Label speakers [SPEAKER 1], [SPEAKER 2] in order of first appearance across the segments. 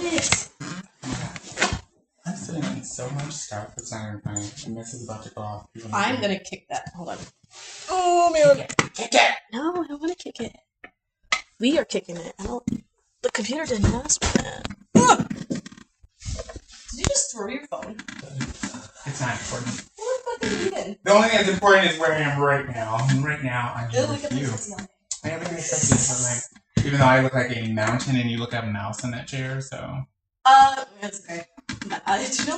[SPEAKER 1] this.
[SPEAKER 2] I'm sitting in so much stuff. It's not even funny. The mess is about to go off.
[SPEAKER 1] I'm gonna kick that. Hold on. Oh, man.
[SPEAKER 2] Kick it!
[SPEAKER 1] No, I don't want to kick it. We are kicking it. I don't. The computer didn't ask for that. Ah! Did you just throw your phone?
[SPEAKER 2] It's not important.
[SPEAKER 1] What the fuck are you doing?
[SPEAKER 2] The only thing that's important is where I am right now. And right now, I'm here
[SPEAKER 1] We
[SPEAKER 2] with
[SPEAKER 1] can
[SPEAKER 2] you.
[SPEAKER 1] play sexy on it.
[SPEAKER 2] I am looking at sexy, but even though I look like a mountain and you look like a mouse in that chair, so.
[SPEAKER 1] That's okay. Did you know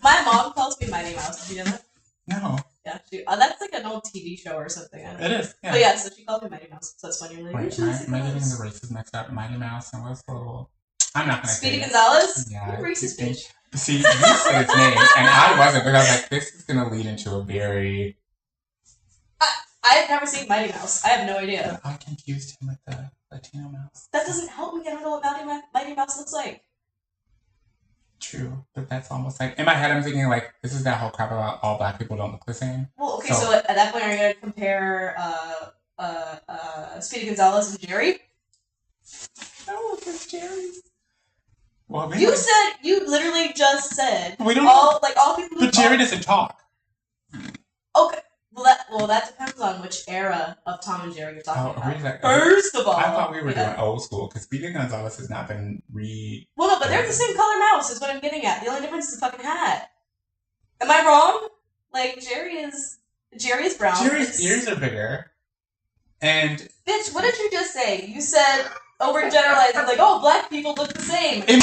[SPEAKER 1] my mom calls me Mighty Mouse? Did you know that?
[SPEAKER 2] No.
[SPEAKER 1] Yeah, that's like an old TV show or something. I don't know.
[SPEAKER 2] It is, yeah.
[SPEAKER 1] But yeah, so she called me Mighty Mouse. So that's funny. Like,
[SPEAKER 2] Wait, am I getting the races mixed up? Mighty Mouse and what's the little... I'm not going to say
[SPEAKER 1] Speedy
[SPEAKER 2] it.
[SPEAKER 1] Gonzalez?
[SPEAKER 2] Yeah.
[SPEAKER 1] Racist bitch.
[SPEAKER 2] See, you said its name, and I wasn't, but I was like, this is going to lead into a very...
[SPEAKER 1] I have never seen Mighty Mouse. I have no idea.
[SPEAKER 2] I confused him with the Latino mouse.
[SPEAKER 1] That doesn't help me. I don't know what Mighty Mouse looks like.
[SPEAKER 2] True, but that's almost like... In my head, I'm thinking, like, this is that whole crap about all black people don't look the same.
[SPEAKER 1] Well, okay, so at that point, are you going to compare Speedy Gonzalez and Jerry?
[SPEAKER 2] No, it's Jerry's. Well,
[SPEAKER 1] You literally just said
[SPEAKER 2] we don't
[SPEAKER 1] all people.
[SPEAKER 2] But Jerry doesn't talk.
[SPEAKER 1] Okay, well that depends on which era of Tom and Jerry you're talking about. First of all,
[SPEAKER 2] I thought we were doing old school because Speedy Gonzalez has not been
[SPEAKER 1] Well, no, but they're the same color mouse. Is what I'm getting at. The only difference is the fucking hat. Am I wrong? Like Jerry is brown.
[SPEAKER 2] Jerry's ears are bigger, and
[SPEAKER 1] bitch, what did you just say? You said overgeneralizing, like, oh, black people look the same.
[SPEAKER 2] In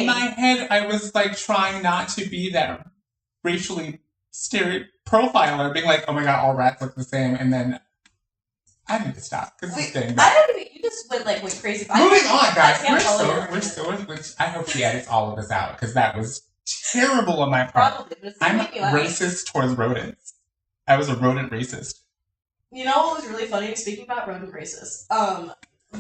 [SPEAKER 2] my head, I was like trying not to be that racially profiler, being like, oh my god, all rats look the same, and then I need to stop because this thing.
[SPEAKER 1] You just went crazy.
[SPEAKER 2] Moving on, guys. We're still. I hope she edits all of this out because that was terrible on my part.
[SPEAKER 1] Probably, but
[SPEAKER 2] I'm racist towards rodents. I was a rodent racist.
[SPEAKER 1] You know what was really funny? Speaking about rodent racist, Liam,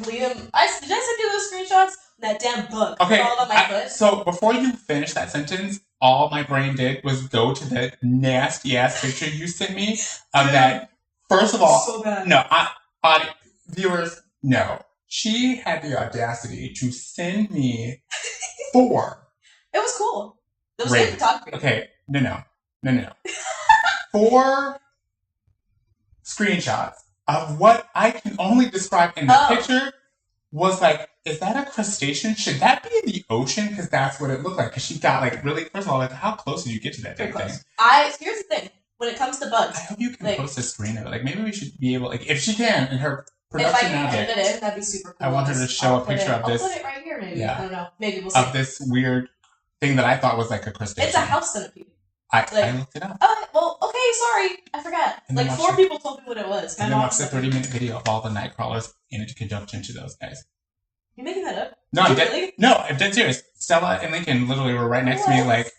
[SPEAKER 1] did I send you those screenshots? That damn bug crawled on my foot.
[SPEAKER 2] So before you finish that sentence, all my brain did was go to the nasty ass picture you sent me of that. First of all,
[SPEAKER 1] so bad.
[SPEAKER 2] No, viewers, no. She had the audacity to send me 4.
[SPEAKER 1] It was cool. It was good photography.
[SPEAKER 2] Okay, no. 4 screenshots of what I can only describe in the picture was like, is that a crustacean? Should that be in the ocean? Because that's what it looked like. Because she got really, first of all, how close did you get to that damn thing?
[SPEAKER 1] Here's the thing. When it comes to bugs,
[SPEAKER 2] I hope you can post a screen of it. Maybe we should be able, if she can, in her production
[SPEAKER 1] if I can edit it in, that'd be super cool.
[SPEAKER 2] I want her to show a picture of this.
[SPEAKER 1] I'll put it right here, maybe. Yeah. I don't know. Maybe we'll see.
[SPEAKER 2] Of this weird thing that I thought was like a crustacean.
[SPEAKER 1] It's a house centipede.
[SPEAKER 2] I looked it up.
[SPEAKER 1] Well, okay, sorry. I forgot. 4 people told me what it was.
[SPEAKER 2] And then watch the 30-minute video of all the night crawlers in conjunction to those guys.
[SPEAKER 1] You making that up?
[SPEAKER 2] No, I'm dead serious. Stella and Lincoln literally were right next to me like,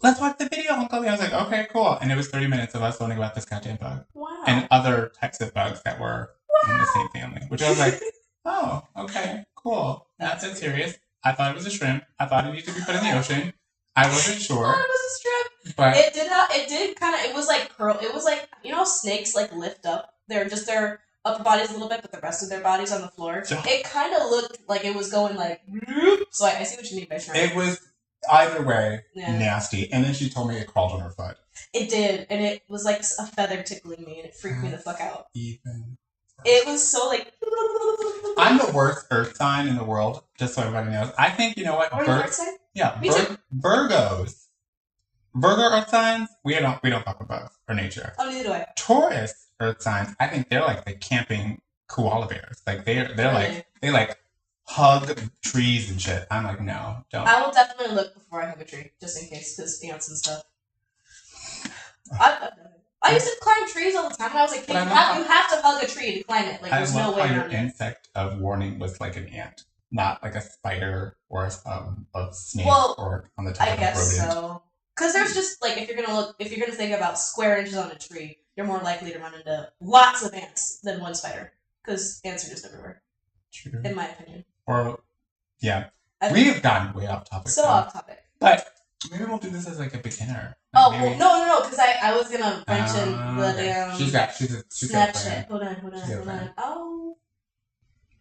[SPEAKER 2] let's watch the video, Uncle Lee. I was like, okay, cool. And it was 30 minutes of us learning about this goddamn bug.
[SPEAKER 1] Wow.
[SPEAKER 2] And other types of bugs that were in the same family. Which I was like, oh, okay, cool. Not that serious. I thought it was a shrimp. I thought it needed to be put in the ocean. I wasn't sure.
[SPEAKER 1] I thought it was a shrimp.
[SPEAKER 2] But
[SPEAKER 1] it was like curl. It was like, you know, snakes lift up their upper bodies a little bit, but the rest of their bodies on the floor. It kind of looked like it was going so I see what you mean by shrimp.
[SPEAKER 2] It was either way nasty. And then she told me it crawled on her foot.
[SPEAKER 1] It did, and it was like a feather tickling me, and it freaked me the fuck out.
[SPEAKER 2] Even
[SPEAKER 1] it was so
[SPEAKER 2] I'm the worst earth sign in the world, just so everybody knows. I think, you know what?
[SPEAKER 1] Earth sign?
[SPEAKER 2] Yeah, Virgos. Virgo earth signs, we don't talk about or nature.
[SPEAKER 1] Oh, neither do I.
[SPEAKER 2] Taurus earth signs, I think they're like the camping koala bears. They're really? They hug trees and shit. I'm like, no, don't.
[SPEAKER 1] I will definitely look before I hug a tree, just in case, because ants and stuff. I used to climb trees all the time, and I was like, you have to hug a tree to climb it. There's no way around it. I love how your insect of warning was like an ant, not like a spider or a snake or on the top of a rodent. I guess so. Because there's just, if you're gonna think about square inches on a tree, you're more likely to run into lots of ants than one spider. Because ants are just everywhere.
[SPEAKER 2] True.
[SPEAKER 1] In my opinion.
[SPEAKER 2] We have gotten way off topic.
[SPEAKER 1] So off topic.
[SPEAKER 2] But maybe we'll do this as a beginner.
[SPEAKER 1] No, because I was gonna mention the damn
[SPEAKER 2] she's
[SPEAKER 1] Snapchat. Hold on. Oh.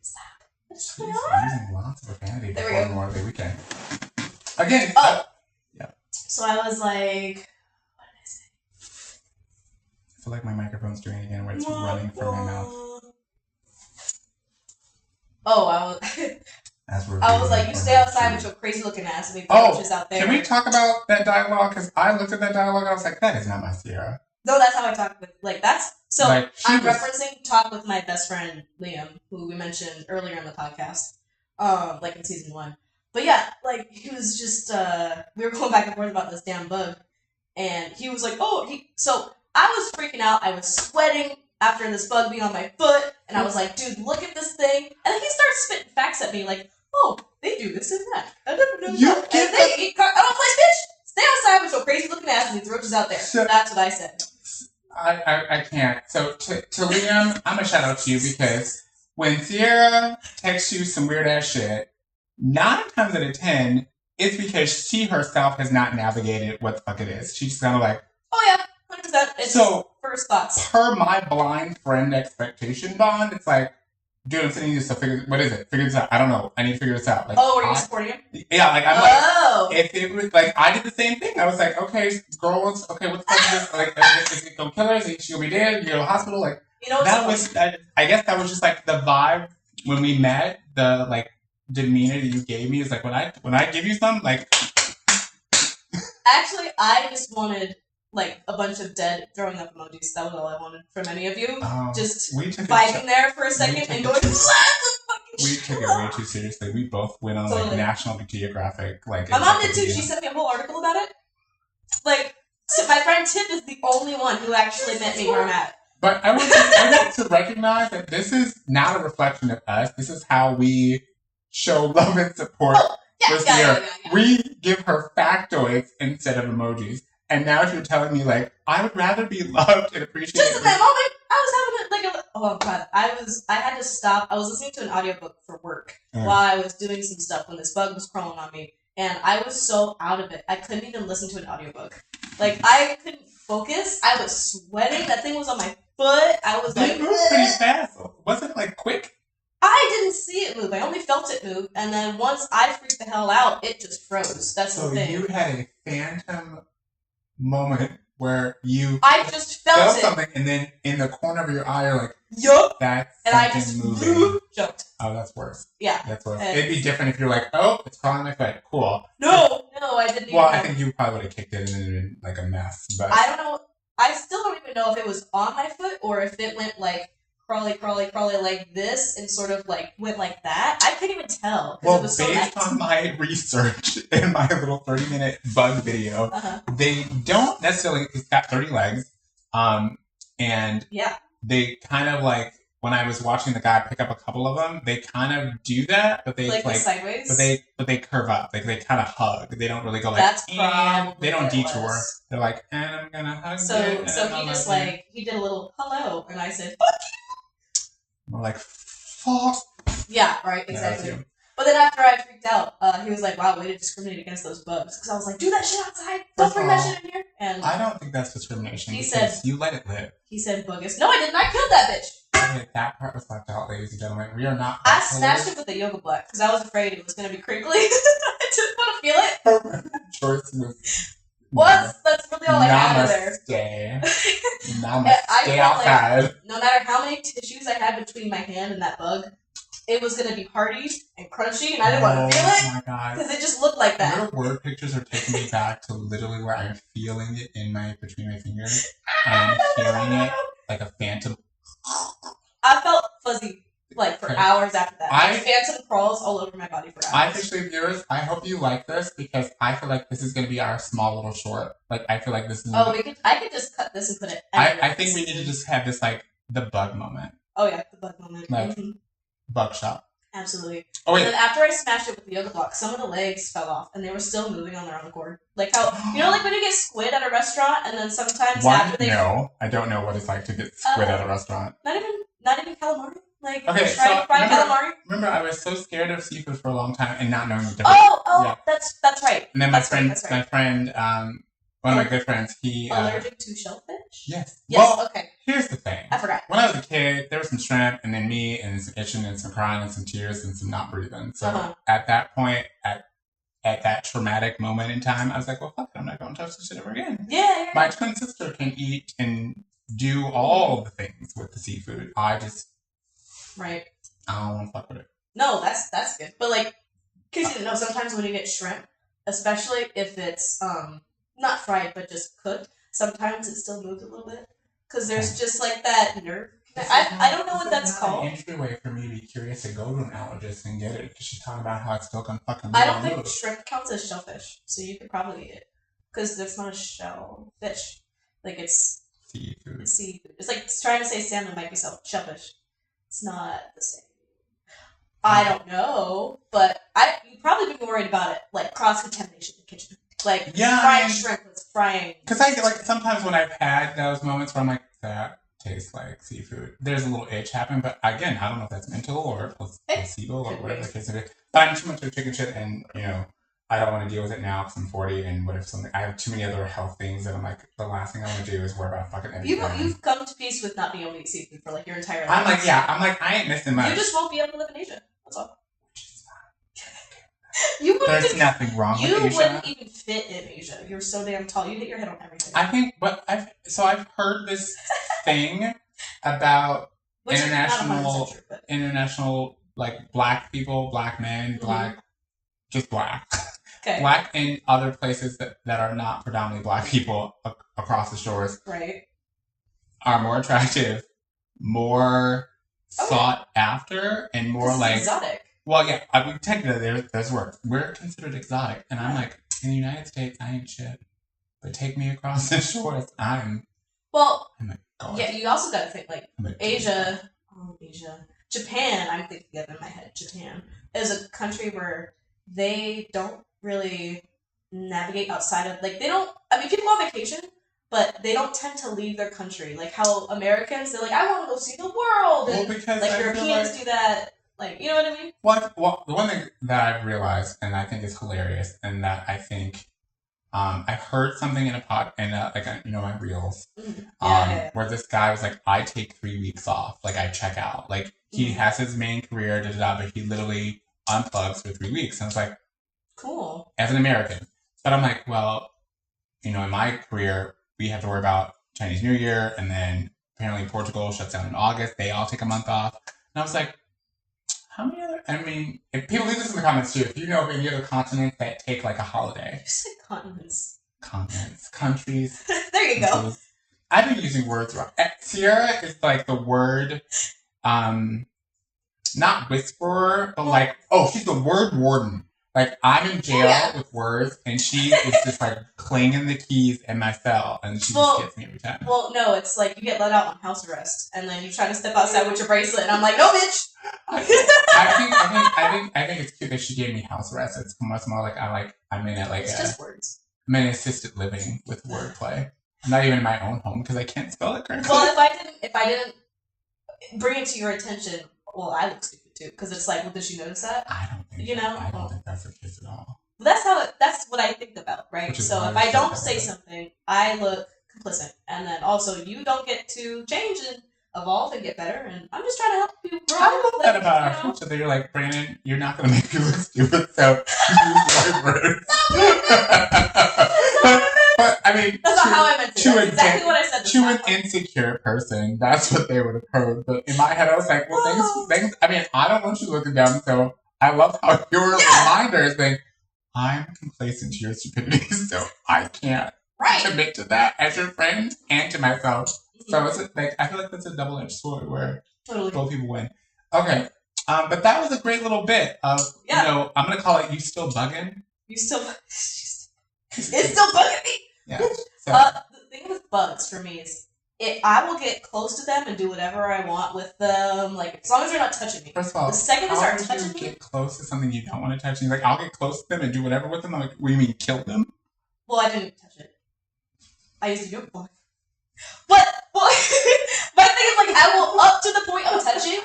[SPEAKER 1] Stop.
[SPEAKER 2] She's using lots of profanity before Memorial Day weekend. Again. Yeah.
[SPEAKER 1] So I was like, what did I say?
[SPEAKER 2] I feel like my microphone's doing it again where it's running from my mouth.
[SPEAKER 1] Oh, I was like, you stay outside with your crazy looking ass and leave the roaches out there.
[SPEAKER 2] Can we talk about that dialogue? Because I looked at that dialogue and I was like, that is not my Sierra.
[SPEAKER 1] No, that's how I talk with, like, that's, so like, I'm referencing talk with my best friend, Liam, who we mentioned earlier in the podcast, like in season 1. But yeah, like, he was just, we were going back and forth about this damn bug, and he was like, so I was freaking out, I was sweating after this bug being on my foot, and I was like, dude, look at this thing, and then he starts spitting facts at me, like, oh, they do this and that. I never knew that. And they eat and I was like, bitch, stay outside with your crazy looking ass and leave the roaches out there. So, that's what I said.
[SPEAKER 2] I can't. So to Liam, I'm gonna shout out to you because when Sierra texts you some weird ass shit, 9 times out of 10, it's because she herself has not navigated what the fuck it is. She's kind of like,
[SPEAKER 1] oh yeah, 100%. It's so first thoughts.
[SPEAKER 2] Per my blind friend expectation bond, it's like, dude, I'm sending you this, so what is it? Figure this out. I don't know. I need to figure this out. Like,
[SPEAKER 1] were you supporting him?
[SPEAKER 2] Yeah, like, I'm like, if it was, like, I did the same thing. I was like, okay, girls, okay, what the fuck is this? Like, is it gonna kill her? Is she gonna be dead? You go to the hospital? Like, that was, I guess that was just, like, the vibe when we met, the, like, demeanor that you gave me is like, when I give you something, like.
[SPEAKER 1] Actually, I just wanted, like, a bunch of dead throwing up emojis. That was all I wanted from any of you. Just vibing there for a second and going,
[SPEAKER 2] we took it way too seriously. We both went on, like, National Geographic, like.
[SPEAKER 1] My mom did too. She sent me a whole article about it. Like, so my friend Tip is the only one who actually met me where I'm at.
[SPEAKER 2] But I want to recognize that this is not a reflection of us. This is how we show love and support for Sierra. Yeah. We give her factoids instead of emojis. And now you're telling me, like, I would rather be loved and appreciated.
[SPEAKER 1] Just in that moment, I was having oh god, I had to stop. I was listening to an audiobook for work while I was doing some stuff when this bug was crawling on me. And I was so out of it. I couldn't even listen to an audiobook. Like, I couldn't focus. I was sweating. That thing was on my foot. I was like,
[SPEAKER 2] it moved pretty fast. Wasn't it, like, quick?
[SPEAKER 1] I didn't see it move. I only felt it move. And then once I freaked the hell out, it just froze. That's the thing. So
[SPEAKER 2] you had a phantom moment where
[SPEAKER 1] I just felt
[SPEAKER 2] something, and then in the corner of your eye, you're like,
[SPEAKER 1] yup.
[SPEAKER 2] That's
[SPEAKER 1] and I just
[SPEAKER 2] moving.
[SPEAKER 1] Jumped.
[SPEAKER 2] Oh, that's worse.
[SPEAKER 1] Yeah.
[SPEAKER 2] That's worse. It'd be different if you're like, oh, it's crawling my foot. Cool.
[SPEAKER 1] No, I didn't even
[SPEAKER 2] I think you probably would have kicked it and it'd been like a mess. But
[SPEAKER 1] I don't know. I still don't even know if it was on my foot or if it went like crawly like this and sort of like went like that. I couldn't even tell.
[SPEAKER 2] Well, it was based on my research in my little 30-minute bug video, they don't necessarily, it's got 30 legs. And they kind of like, when I was watching the guy pick up a couple of them, they kind of do that, but they like
[SPEAKER 1] sideways.
[SPEAKER 2] But they curve up, like they kind of hug. They don't really go like.
[SPEAKER 1] That's probably
[SPEAKER 2] they don't detour. They're like, and I'm gonna hug you.
[SPEAKER 1] So he just like he did a little hello, and I said, "Fuck you."
[SPEAKER 2] We're like, fuck.
[SPEAKER 1] Yeah, right, exactly. But then after I freaked out, he was like, "Wow, way to discriminate against those bugs." Because I was like, "Do that shit outside. Don't bring that shit in here." And
[SPEAKER 2] I don't think that's discrimination.
[SPEAKER 1] He said,
[SPEAKER 2] "You let it live."
[SPEAKER 1] He said, "Buggus." No, I didn't. I killed that bitch.
[SPEAKER 2] Okay, that part was left out, ladies and gentlemen. We are not.
[SPEAKER 1] I smashed it with a yoga block because I was afraid it was going to be crinkly. I didn't want to feel it.
[SPEAKER 2] Choice was.
[SPEAKER 1] That's really all I had there.
[SPEAKER 2] Namaste outside.
[SPEAKER 1] Like, no matter how many tissues I had between my hand and that bug, it was going to be hardy and crunchy, and I didn't want to feel it.
[SPEAKER 2] Oh my god!
[SPEAKER 1] Because it just looked like that.
[SPEAKER 2] Your word pictures are taking me back to literally where I'm feeling it between my fingers and hearing it like a phantom.
[SPEAKER 1] I felt fuzzy like for hours after that. Phantom crawls all over my body for hours.
[SPEAKER 2] Officially, viewers, I hope you like this because I feel like this is going to be our small little short. Like I feel like this is.
[SPEAKER 1] I could just cut this and put it.
[SPEAKER 2] I think we need to just have this like the bug moment.
[SPEAKER 1] Oh yeah, the bug moment.
[SPEAKER 2] Like bug shot.
[SPEAKER 1] Absolutely.
[SPEAKER 2] Oh wait.
[SPEAKER 1] And then after I smashed it with the yoga block, some of the legs fell off and they were still moving on their own accord. Like how like when you get squid at a restaurant and then sometimes after they.
[SPEAKER 2] No, I don't know what it's like to get squid at a restaurant.
[SPEAKER 1] Not even calamari. Like
[SPEAKER 2] okay,
[SPEAKER 1] fried calamari.
[SPEAKER 2] Remember, I was so scared of seafood for a long time and not knowing the difference.
[SPEAKER 1] Oh, yeah. that's right.
[SPEAKER 2] And then my friend, one of my good friends, he...
[SPEAKER 1] allergic to shellfish?
[SPEAKER 2] Yes.
[SPEAKER 1] Yes,
[SPEAKER 2] well,
[SPEAKER 1] okay.
[SPEAKER 2] Here's the thing.
[SPEAKER 1] I forgot.
[SPEAKER 2] When I was a kid, there was some shrimp, and then me, and some itching, and some crying, and some tears, and some not breathing. So at that point, at that traumatic moment in time, I was like, well, fuck it, I'm not going to touch this shit ever again.
[SPEAKER 1] Yeah.
[SPEAKER 2] My twin sister can eat and do all the things with the seafood. I just...
[SPEAKER 1] Right.
[SPEAKER 2] I don't want to fuck with it.
[SPEAKER 1] No, that's good. But, like, in case you didn't know, sometimes when you get shrimp, especially if it's not fried but just cooked, sometimes it still moves a little bit because there's just like that nerve. I don't know what that's called.
[SPEAKER 2] It's an entryway for me to be curious to go to an allergist and get it because she's talking about how it's still gonna fucking move.
[SPEAKER 1] I don't think shrimp counts as shellfish, so you could probably eat it because there's not a shellfish. Like it's
[SPEAKER 2] seafood.
[SPEAKER 1] It's like trying to say salmon might be shellfish. It's not the same. I don't know, but you'd probably be worried about it, like cross-contamination in the kitchen. Like, frying shrimp was frying.
[SPEAKER 2] Because I like sometimes when I've had those moments where I'm like, that tastes like seafood. There's a little itch happening, but again, I don't know if that's mental or placebo or whatever the case may be. But I'm too much of a chicken shit, and I don't want to deal with it now because I'm 40, and what if something? I have too many other health things that I'm like, the last thing I want to do is worry about fucking everything.
[SPEAKER 1] You've come to peace with not being able to eat seafood for like your entire life.
[SPEAKER 2] I'm like, I ain't missing much.
[SPEAKER 1] You just won't be able to live in Asia. That's all.
[SPEAKER 2] There's nothing wrong with Asia.
[SPEAKER 1] You wouldn't even fit in Asia. You're so damn tall. You hit your head on everything.
[SPEAKER 2] I think, but I've heard this thing about international, like black people, black men, just black. Okay. Black in other places that are not predominantly black people across the shores.
[SPEAKER 1] Right.
[SPEAKER 2] Are more attractive, more sought after, and more like
[SPEAKER 1] exotic.
[SPEAKER 2] Well, yeah, I mean, technically, there's work. We're considered exotic, and I'm like, in the United States, I ain't shit. But take me across the shores, I'm like, God.
[SPEAKER 1] Yeah, you also got to think, like, Asia, Japan, I'm thinking of in my head, Japan, is a country where they don't really navigate outside of, like, people go on vacation, but they don't tend to leave their country. Like, how Americans, they're like, I want to go see the world, and, like, Europeans do that. Like, you know what I mean?
[SPEAKER 2] Well, the one thing that I've realized, and I think is hilarious, and that I think, I heard something in my reels, where this guy was like, I take 3 weeks off, like I check out, like he has his main career, but he literally unplugs for 3 weeks, and I was like,
[SPEAKER 1] cool.
[SPEAKER 2] As an American, but I'm like, well, in my career, we have to worry about Chinese New Year, and then apparently Portugal shuts down in August. They all take a month off, and I was like, how many other... I mean, if people leave this in the comments too, if you know of any other continents that take like a holiday.
[SPEAKER 1] You said continents.
[SPEAKER 2] Continents. Countries.
[SPEAKER 1] There you go.
[SPEAKER 2] I've been using words wrong. Sierra is like the word, not whisperer, but like, she's the word warden. Like, I'm in jail with words, and she is just like clanging the keys in my cell, and she just gets me every time.
[SPEAKER 1] Well, no, it's like you get let out on house arrest, and then you try to step outside with your bracelet, and I'm like, no, bitch.
[SPEAKER 2] I think it's cute that she gave me house arrest. It's much more like I'm in
[SPEAKER 1] just words.
[SPEAKER 2] I'm in assisted living with wordplay. I'm not even in my own home because I can't spell it correctly.
[SPEAKER 1] Well, if I didn't bring it to your attention, well, I look stupid too, because it's like, well, did she notice that?
[SPEAKER 2] I don't think I don't think that's the case at all.
[SPEAKER 1] That's what I think about, right? So if I don't say something, I look complicit, and then also you don't get to change and evolve and get better, and I'm just trying to help you grow.
[SPEAKER 2] I love that about our future. That you're like, Brandon, you're not going to make me look stupid, so use the right words. But I mean,
[SPEAKER 1] that's not how I meant it. That's exactly what I said.
[SPEAKER 2] To an insecure person, that's what they would have heard. But in my head, I was like, well, thanks. I mean, I don't want you looking dumb, so I love how your reminder is like, I'm complacent to your stupidity, so I can't commit to that as your friend and to myself. So it's like, I feel like that's a double-edged sword where both people win. Okay, but that was a great little bit of, I'm going to call it You Still Bugging.
[SPEAKER 1] It's still bugging me.
[SPEAKER 2] Yeah. So.
[SPEAKER 1] The thing with bugs for me is, I will get close to them and do whatever I want with them, like, as long as they're not touching me.
[SPEAKER 2] First of all,
[SPEAKER 1] the second they start touching me,
[SPEAKER 2] get close to something you don't want to touch? And like, I'll get close to them and do whatever with them. I'm like, what do you mean, kill them?
[SPEAKER 1] Well, I didn't touch it. I used to do it before. But my thing is, like, I will, up to the point of touching,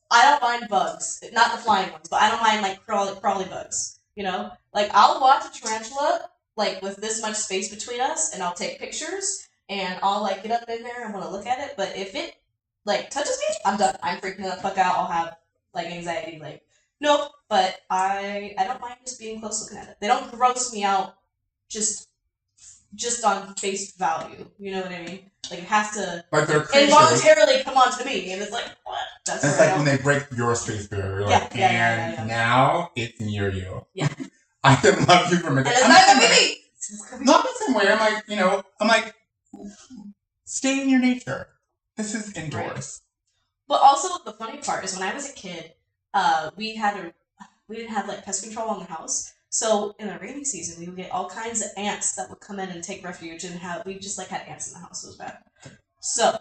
[SPEAKER 1] I don't mind bugs. Not the flying ones, but I don't mind, like, crawly bugs. Like, I'll watch a tarantula like with this much space between us, and I'll take pictures, and I'll like get up in there and want to look at it. But if it like touches me, I'm done. I'm freaking the fuck out. I'll have like anxiety. Like nope. But I don't mind just being close looking at it. They don't gross me out just on face value. You know what I mean? Like it has to involuntarily come onto me, and it's like what? That's
[SPEAKER 2] it's like when they break your space barrier. Like,
[SPEAKER 1] yeah.
[SPEAKER 2] Now it's near you.
[SPEAKER 1] Yeah.
[SPEAKER 2] I can love you from a distance. Not the same way. I'm like, stay in your nature. This is indoors. Right.
[SPEAKER 1] But also, the funny part is when I was a kid, we didn't have like pest control on the house. So in the rainy season, we would get all kinds of ants that would come in and take refuge, and we just like had ants in the house. It was bad. So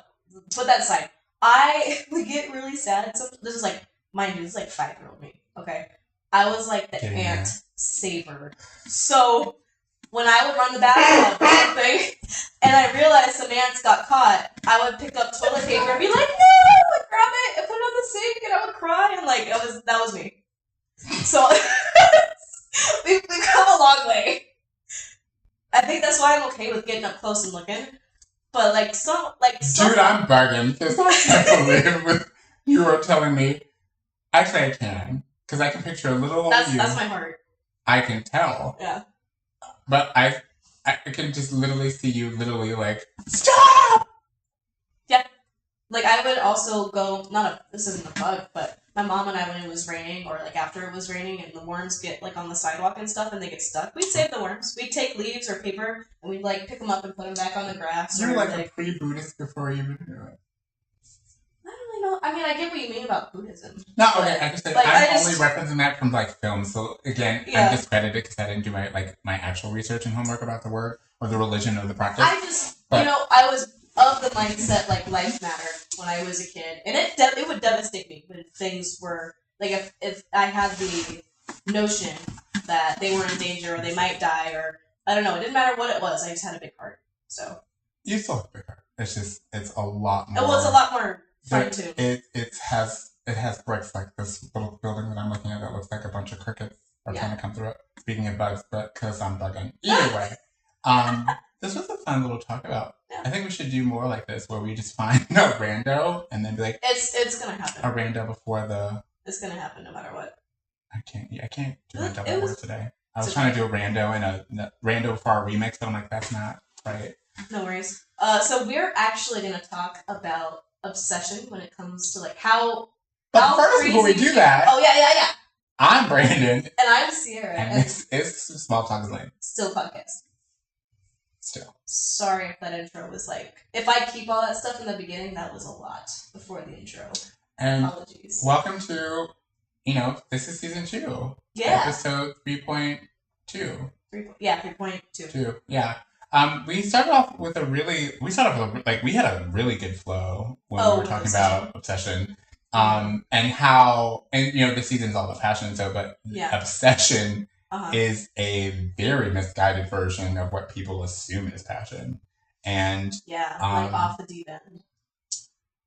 [SPEAKER 1] put that aside. I would get really sad. So this is like, mind you, this is like 5-year-old me. Okay, I was like the ant saver. So when I would run the bathtub or something, and I realized some ants got caught, I would pick up toilet paper and be like, no, and grab it and put it on the sink, and I would cry, and like that was me. So we've come a long way. I think that's why I'm okay with getting up close and looking. But
[SPEAKER 2] dude, I'm bugging because I can't believe you were telling me. Actually, I can because I can picture a little.
[SPEAKER 1] That's my heart.
[SPEAKER 2] I can tell.
[SPEAKER 1] Yeah.
[SPEAKER 2] But I can just literally see you literally like stop.
[SPEAKER 1] Yeah. Like I would also go. This isn't a bug, but my mom and I, when it was raining or like after it was raining and the worms get like on the sidewalk and stuff and they get stuck, we'd save the worms. We'd take leaves or paper and we'd like pick them up and put them back on the grass.
[SPEAKER 2] You're like a pre-Buddhist before you even knew it.
[SPEAKER 1] I don't really know. I mean, I get what you mean about Buddhism.
[SPEAKER 2] No, okay. I'm only referencing that from like films. So again, I'm discredited because I didn't do my actual research and homework about the word or the religion or the practice.
[SPEAKER 1] I was of the mindset like life mattered when I was a kid, and it would devastate me when things were like if I had the notion that they were in danger or they might die or I don't know. It didn't matter what it was. I just had a big heart. So
[SPEAKER 2] you still have a big heart. It's a lot more.
[SPEAKER 1] Well, it's a lot more fun too.
[SPEAKER 2] It has bricks like this little building that I'm looking at that looks like a bunch of crickets are trying to come through it. Speaking of bugs, but because I'm bugging. Either way, this was a fun little talk about. Yeah. I think we should do more like this where we just find a rando and then be like,
[SPEAKER 1] it's gonna happen.
[SPEAKER 2] A rando before the.
[SPEAKER 1] It's gonna happen no matter what.
[SPEAKER 2] I can't do my double word today. I was trying to do a rando and a rando for our remix, but I'm like, that's not right.
[SPEAKER 1] No worries. So we're actually gonna talk about obsession when it comes to like how.
[SPEAKER 2] But first, before we do that.
[SPEAKER 1] Oh yeah.
[SPEAKER 2] I'm Brandon.
[SPEAKER 1] And I'm Sierra.
[SPEAKER 2] And this is Small Talk is Lame.
[SPEAKER 1] Still podcast.
[SPEAKER 2] Still.
[SPEAKER 1] Sorry if that intro was like... If I keep all that stuff in the beginning, that was a lot before the intro.
[SPEAKER 2] And
[SPEAKER 1] apologies.
[SPEAKER 2] Welcome to, this is season 2.
[SPEAKER 1] Yeah.
[SPEAKER 2] Episode 3.2.
[SPEAKER 1] 3.2.
[SPEAKER 2] Yeah. We started off with we had a really good flow when we were talking about obsession. And how, this season's all about passion, obsession is a very misguided version of what people assume is passion. And
[SPEAKER 1] like off the deep end.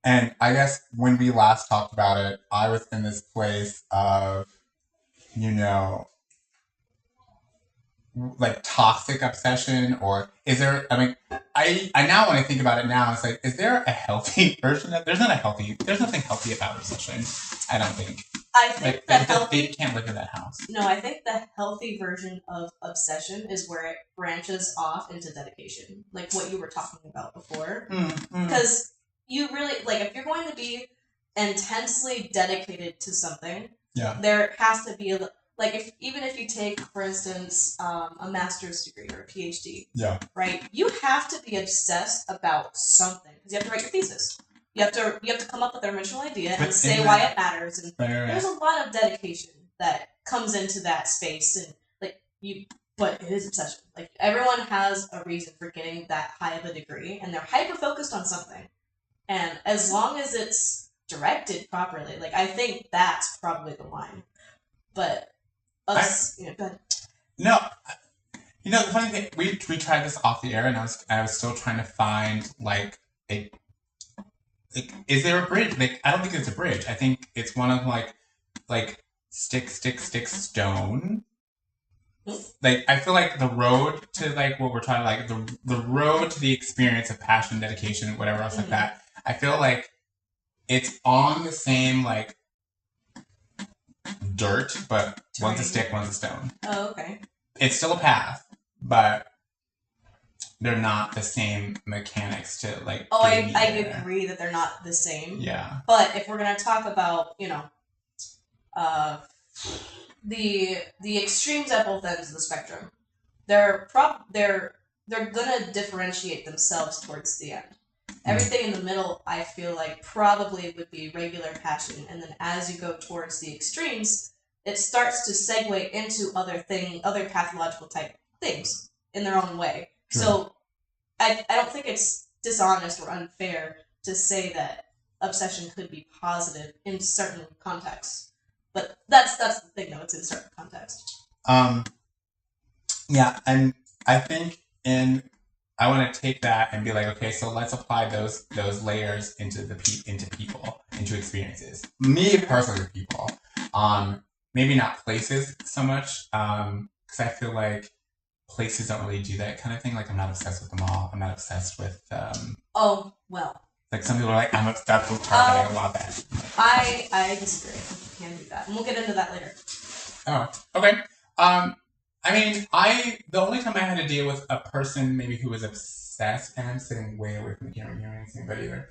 [SPEAKER 2] And I guess when we last talked about it, I was in this place of, like toxic obsession, or is there, I now when I think about it now, it's like, is there a healthy version of, there's nothing healthy about obsession, I don't think.
[SPEAKER 1] I think
[SPEAKER 2] they can't live in that house.
[SPEAKER 1] No, I think the healthy version of obsession is where it branches off into dedication, like what you were talking about before. Because you really, like, if you're going to be intensely dedicated to something, there has to be like even if you take, for instance, a master's degree or a PhD, right? You have to be obsessed about something because you have to write your thesis. You have to come up with an original idea and say why it matters. And there's a lot of dedication that comes into that space, and but it is obsession. Like everyone has a reason for getting that high of a degree, and they're hyper focused on something. And as long as it's directed properly, like I think that's probably the line. But go ahead.
[SPEAKER 2] No, the funny thing, we tried this off the air, and I was still trying to find is there a bridge? Like I don't think it's a bridge. I think it's one of like stick stone. like, I feel like the road to, like, what we're trying to, like, the road to the experience of passion, dedication, whatever else like that, I feel like it's on the same, like, dirt, but one's a stick, one's a stone.
[SPEAKER 1] Oh, okay.
[SPEAKER 2] It's still a path, but they're not the same mechanics to, like...
[SPEAKER 1] Oh, I agree that they're not the same.
[SPEAKER 2] Yeah.
[SPEAKER 1] But if we're going to talk about, you know, the extremes at both ends of the spectrum, they're gonna differentiate themselves towards the end. Everything in the middle, I feel like, probably would be regular passion, and then as you go towards the extremes, it starts to segue into other pathological type things in their own way. Sure. So I don't think it's dishonest or unfair to say that obsession could be positive in certain contexts. But that's the thing, though. It's in a certain context.
[SPEAKER 2] Yeah, and I think I want to take that and be like, okay, so let's apply those layers into people, into experiences. Me personally, people. Maybe not places so much, because I feel like places don't really do that kind of thing. Like, I'm not obsessed with them all. I'm not obsessed with.
[SPEAKER 1] Oh well.
[SPEAKER 2] Like, some people are like, I'm obsessed with Target. I love that.
[SPEAKER 1] I disagree. You can't do that, and we'll get into that later.
[SPEAKER 2] Oh, okay. I mean, the only time I had to deal with a person maybe who was obsessed, and I'm sitting way away from the camera, you don't see anybody either,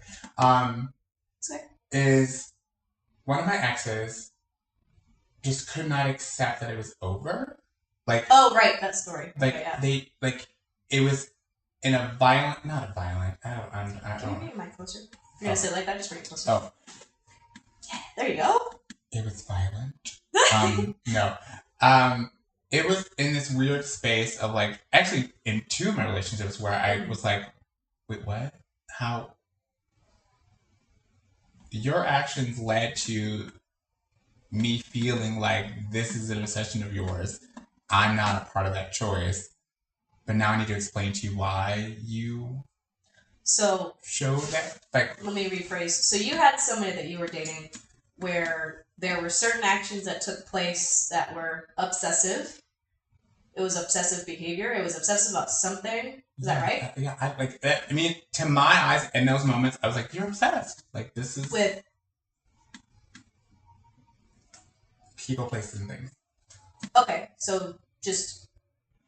[SPEAKER 2] is one of my exes just could not accept that it was over. Like,
[SPEAKER 1] oh, right, that story.
[SPEAKER 2] Like,
[SPEAKER 1] okay, yeah.
[SPEAKER 2] It was in a violent, not a violent, I don't.
[SPEAKER 1] Can you bring your mic closer? You're gonna sit like that, just bring it closer.
[SPEAKER 2] Oh.
[SPEAKER 1] Yeah, there you go.
[SPEAKER 2] It was violent. No. It was in this weird space of, like, actually in two of my relationships where I was like, wait, what? How? Your actions led to me feeling like this is an obsession of yours. I'm not a part of that choice. But now I need to explain to you why you showed that. Like,
[SPEAKER 1] let me rephrase. So you had somebody that you were dating where there were certain actions that took place that were obsessive. It was obsessive behavior. It was obsessive about something. Is that right?
[SPEAKER 2] Yeah. I mean, to my eyes, in those moments, I was like, "You're obsessed. Like, this is
[SPEAKER 1] with
[SPEAKER 2] people, places, and things."
[SPEAKER 1] Okay, so just,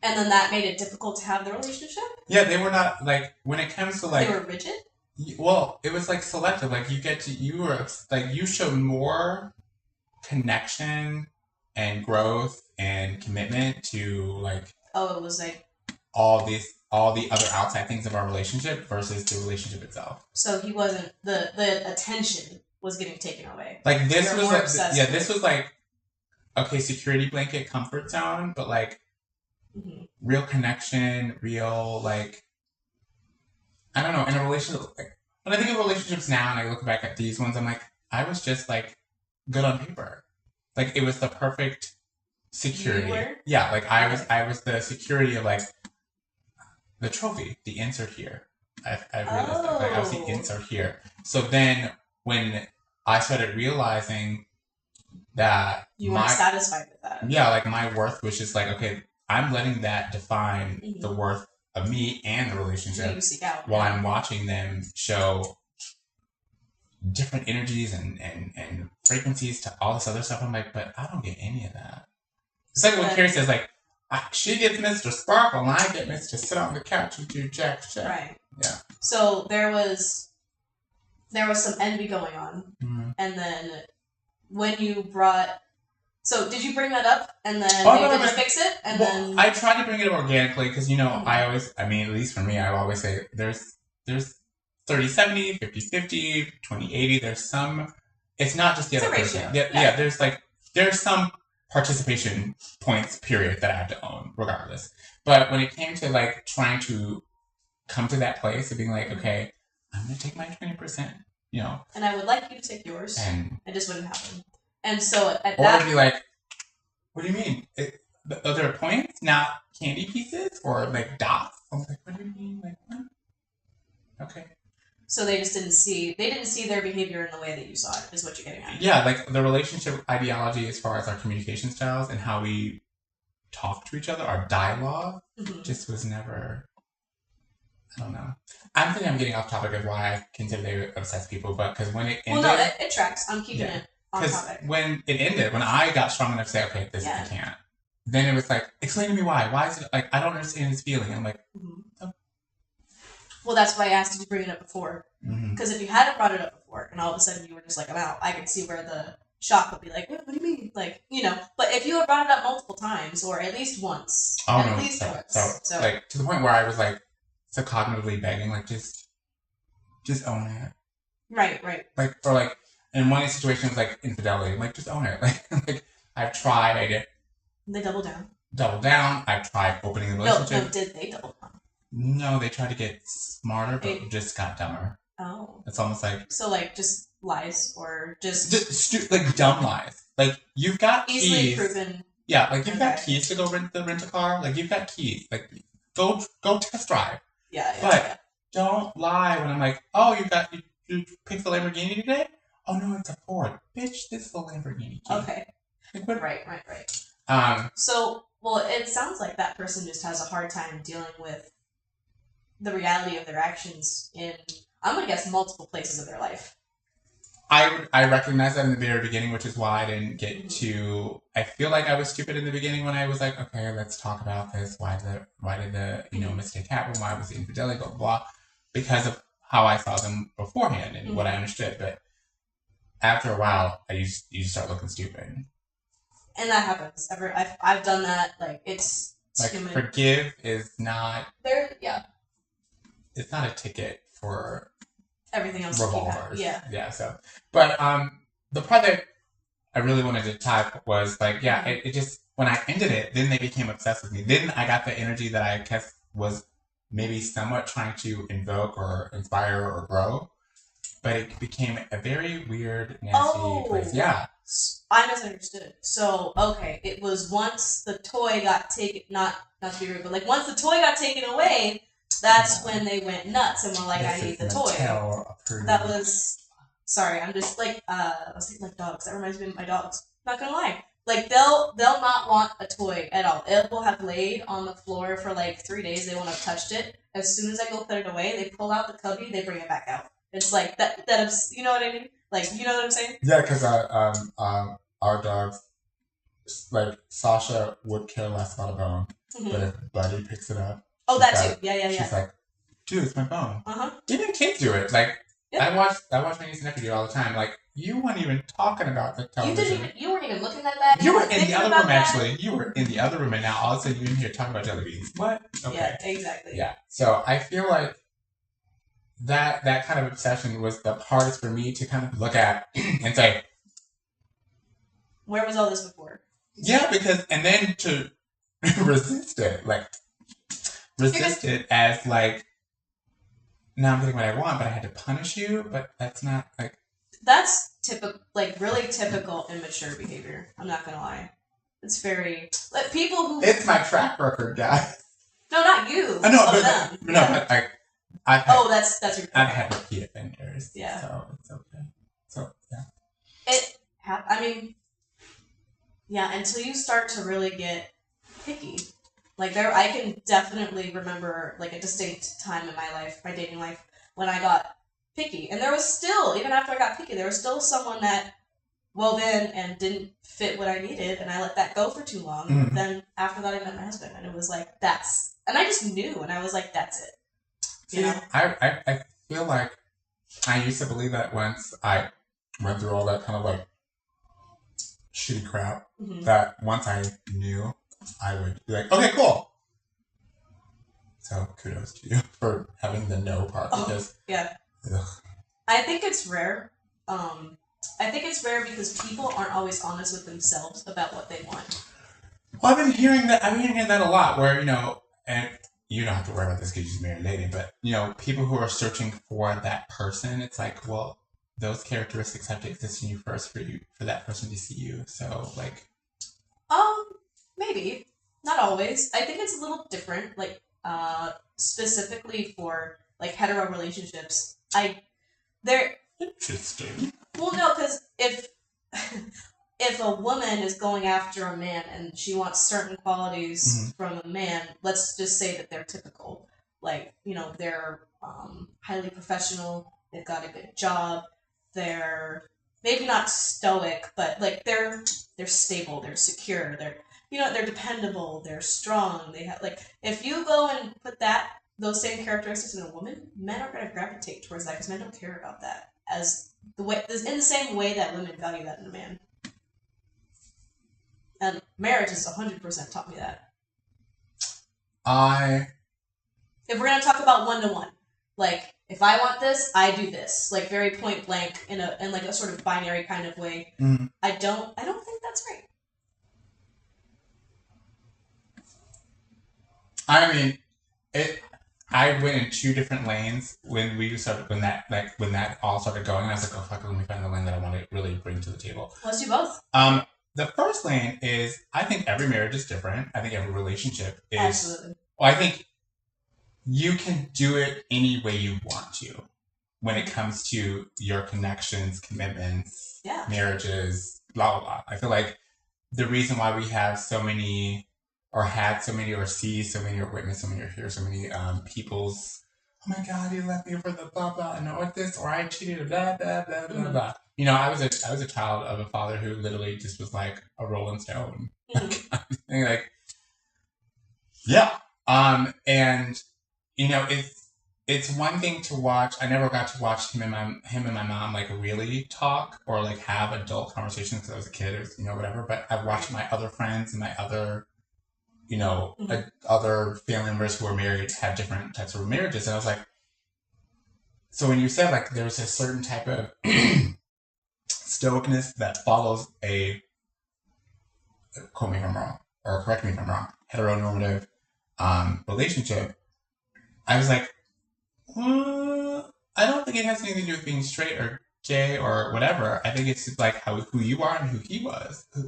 [SPEAKER 1] and then that made it difficult to have the relationship.
[SPEAKER 2] Yeah, they were not, like, when it comes to, like,
[SPEAKER 1] they were rigid.
[SPEAKER 2] Well, it was, like, selective. Like, you showed more connection and growth and commitment to, like,
[SPEAKER 1] it was like
[SPEAKER 2] all the other outside things of our relationship versus the relationship itself.
[SPEAKER 1] So he wasn't, the attention was getting taken away.
[SPEAKER 2] Like, this was like, this was like, okay, security blanket, comfort zone, but, like, real connection, real, like, I don't know, in a relationship, like, when I think of relationships now and I look back at these ones, I'm like, I was just, like, good on paper. Like, it was the perfect security. Yeah, like, I was the security of, like, the trophy, the insert here. I realized that. Like, I was the insert here. So then, when I started realizing that
[SPEAKER 1] you weren't satisfied with that.
[SPEAKER 2] Yeah, like, my worth was just like, okay, I'm letting that define the worth of me and the relationship while I'm watching them show different energies and frequencies to all this other stuff. I'm like, but I don't get any of that. It's like what Carrie says, like, she gets Mr. Sparkle and I get Mr. Sit on the couch and do jack shit.
[SPEAKER 1] Right.
[SPEAKER 2] Yeah.
[SPEAKER 1] So there was some envy going on, and then when you brought. So did you bring that up and then did you fix it? And then
[SPEAKER 2] I tried to bring it up organically because, at least for me, I always say there's 30-70, 50-50, 20-80. There's some, it's not just the other person. Yeah, there's some participation points, period, that I have to own regardless. But when it came to, like, trying to come to that place of being like, okay, I'm going to take my 20%,
[SPEAKER 1] And I would like you to take yours. And it just wouldn't happen. And so
[SPEAKER 2] or be like, what do you mean? Are there points, not candy pieces, or, like, dots? I was like, what do you mean? Like, what? Okay.
[SPEAKER 1] So they just didn't see their behavior in the way that you saw it, is what you're getting at.
[SPEAKER 2] Yeah, like, the relationship ideology as far as our communication styles and how we talk to each other. Our dialogue just was never. I don't know. I'm thinking I'm getting off topic of why I consider they obsessed people, but because when it ended...
[SPEAKER 1] Well, no, it tracks. I'm keeping it on topic.
[SPEAKER 2] When it ended, when I got strong enough to say, okay, this I can't, then it was like, explain to me why. Why is it, like, I don't understand this feeling. I'm like, oh.
[SPEAKER 1] Well, that's why I asked you to bring it up before. Because if you hadn't brought it up before, and all of a sudden you were just like, I'm out, I could see where the shock would be like, what do you mean? Like, you know, but if you had brought it up multiple times, or at least once, once.
[SPEAKER 2] So, like, to the point where I was like, so cognitively begging, like, just own it.
[SPEAKER 1] Right.
[SPEAKER 2] Like, or like, in one situation, it was like infidelity. Like, just own it. Like I've tried.
[SPEAKER 1] They double down.
[SPEAKER 2] I've tried opening the relationship.
[SPEAKER 1] No, did they double down?
[SPEAKER 2] No, they tried to get smarter, but just got dumber.
[SPEAKER 1] Oh.
[SPEAKER 2] It's almost like...
[SPEAKER 1] So, like, just lies, or just
[SPEAKER 2] like, dumb lies. Like, you've got
[SPEAKER 1] easily
[SPEAKER 2] keys.
[SPEAKER 1] proven.
[SPEAKER 2] Yeah, like, you've got keys to go rent a car. Like, you've got keys. Like, go test drive.
[SPEAKER 1] Yeah.
[SPEAKER 2] But don't lie when I'm like, oh, you picked the Lamborghini today? Oh, no, it's a Ford. Bitch, this is the Lamborghini key.
[SPEAKER 1] Okay.
[SPEAKER 2] Like,
[SPEAKER 1] Right. So, well, it sounds like that person just has a hard time dealing with the reality of their actions in, I'm going to guess, multiple places of their life.
[SPEAKER 2] I recognize that in the very beginning, which is why I didn't get to... I feel like I was stupid in the beginning when I was like, okay, let's talk about this. Why did the mistake happen? Why was the infidelity? Blah, blah, blah. Because of how I saw them beforehand and what I understood. But after a while, you start looking stupid.
[SPEAKER 1] And that happens. I've done that. Like, it's
[SPEAKER 2] like,
[SPEAKER 1] human.
[SPEAKER 2] Forgive is not... It's not a ticket for...
[SPEAKER 1] everything else.
[SPEAKER 2] Revolvers. Yeah, so... But, the part that I really wanted to type was, like, it just... When I ended it, then they became obsessed with me. Then I got the energy that I guess was maybe somewhat trying to invoke or inspire or grow. But it became a very weird, nasty place. Yeah.
[SPEAKER 1] I misunderstood. So, okay, it was once the toy got taken, not to be rude, but like once the toy got taken away, that's when they went nuts and were like, I need the toy. That was, sorry, I'm just like, I was thinking like dogs. That reminds me of my dogs. Not gonna lie. Like, they'll not want a toy at all. It will have laid on the floor for like 3 days. They won't have touched it. As soon as I go put it away, they pull out the cubby, they bring it back out. It's like that you know what I mean? Like, you know what I'm saying?
[SPEAKER 2] Yeah, because our dogs, like, Sasha would care less about a bone, but if Buddy picks it up...
[SPEAKER 1] Oh, that too. Yeah.
[SPEAKER 2] She's like, dude, it's my bone. Even kids do it. Like, I watch my niece and nephew do it all the time. Like, you weren't even talking about the television.
[SPEAKER 1] You weren't even looking at that.
[SPEAKER 2] You were in the other room, actually. You were in the other room, and now all of a sudden you're in here talking about jelly beans. What? Okay.
[SPEAKER 1] Yeah, exactly.
[SPEAKER 2] Yeah. So I feel like that kind of obsession was the hardest for me to kind of look at and say,
[SPEAKER 1] where was all this before?
[SPEAKER 2] Yeah, because, and then to resist it, as like, now I'm getting what I want, but I had to punish you, but that's not like...
[SPEAKER 1] That's typical, like, really typical immature behavior. I'm not gonna lie. It's very, like, people who...
[SPEAKER 2] It's my track record, guys.
[SPEAKER 1] No, not you.
[SPEAKER 2] I know, but them. No, but I've had,
[SPEAKER 1] that's your...
[SPEAKER 2] I've had repeat offenders.
[SPEAKER 1] Yeah.
[SPEAKER 2] So it's okay. So, yeah.
[SPEAKER 1] I mean, yeah, until you start to really get picky. Like, I can definitely remember, like, a distinct time in my life, my dating life, when I got picky. And there was still, even after I got picky, there was still someone that, and didn't fit what I needed, and I let that go for too long. Mm-hmm. Then, after that, I met my husband, and it was like, and I just knew, and I was like, that's it.
[SPEAKER 2] You know? I feel like I used to believe that once I went through all that kind of, like, shitty crap, that once I knew, I would be like, okay, cool. So kudos to you for having the no part, because ugh.
[SPEAKER 1] I think it's rare. I think it's rare because people aren't always honest with themselves about what they want.
[SPEAKER 2] Well, I've been hearing that a lot, where, you know, and you don't have to worry about this because you're married lady, but, you know, people who are searching for that person, it's like, well, those characteristics have to exist in you first for that person to see you. So, like,
[SPEAKER 1] maybe not always. I think it's a little different. Like, specifically for like hetero relationships, they're
[SPEAKER 2] interesting.
[SPEAKER 1] Well, no, because if if a woman is going after a man and she wants certain qualities from a man, let's just say that they're typical. Like, they're highly professional, they've got a good job, they're maybe not stoic, but like they're stable, they're secure, they're dependable, they're strong, they have if you go and put those same characteristics in a woman, men are going to gravitate towards that because men don't care about that in the same way that women value that in a man. And marriage has 100% taught me that. If we're going to talk about one-to-one, if I want this, I do this, very point blank in a sort of binary kind of way. I don't think that's right.
[SPEAKER 2] I mean, I went in two different lanes when that all started going. I was like, oh fuck, let me find the lane that I want to really bring to the table.
[SPEAKER 1] Let's do both.
[SPEAKER 2] The first lane is, I think every marriage is different. I think every relationship is.
[SPEAKER 1] Absolutely.
[SPEAKER 2] Well, I think you can do it any way you want to when it comes to your connections, commitments, marriages, blah, blah, blah. I feel like the reason why we have so many, or had so many, or see so many, or witness so many, or hear so many people's, oh my God, he left me for the blah, blah, and or this, or I cheated, blah, blah, blah, blah, blah. I was a child of a father who literally just was like a Rolling Stone. And it's one thing to watch. I never got to watch him and my mom really talk or have adult conversations because I was a kid or whatever. But I've watched my other friends and my other other family members who are married have different types of marriages, and I was like, so when you said there's a certain type of stoicness that follows a, quote me if I'm wrong, or correct me if I'm wrong, heteronormative relationship, I was like, I don't think it has anything to do with being straight or gay or whatever. I think it's just who you are and who he is. And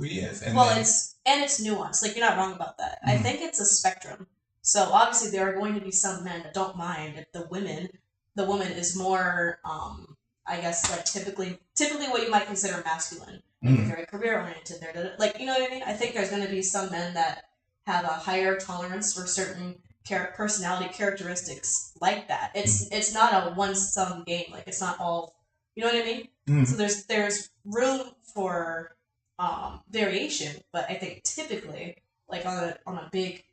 [SPEAKER 1] it's nuanced. You're not wrong about that. I think it's a spectrum. So obviously there are going to be some men that don't mind if the woman is more, I guess typically what you might consider masculine, very career oriented. You know what I mean? I think there's going to be some men that have a higher tolerance for certain personality characteristics like that. It's not a one-sum game. It's not all, you know what I mean? So there's room for variation, but I think typically on a big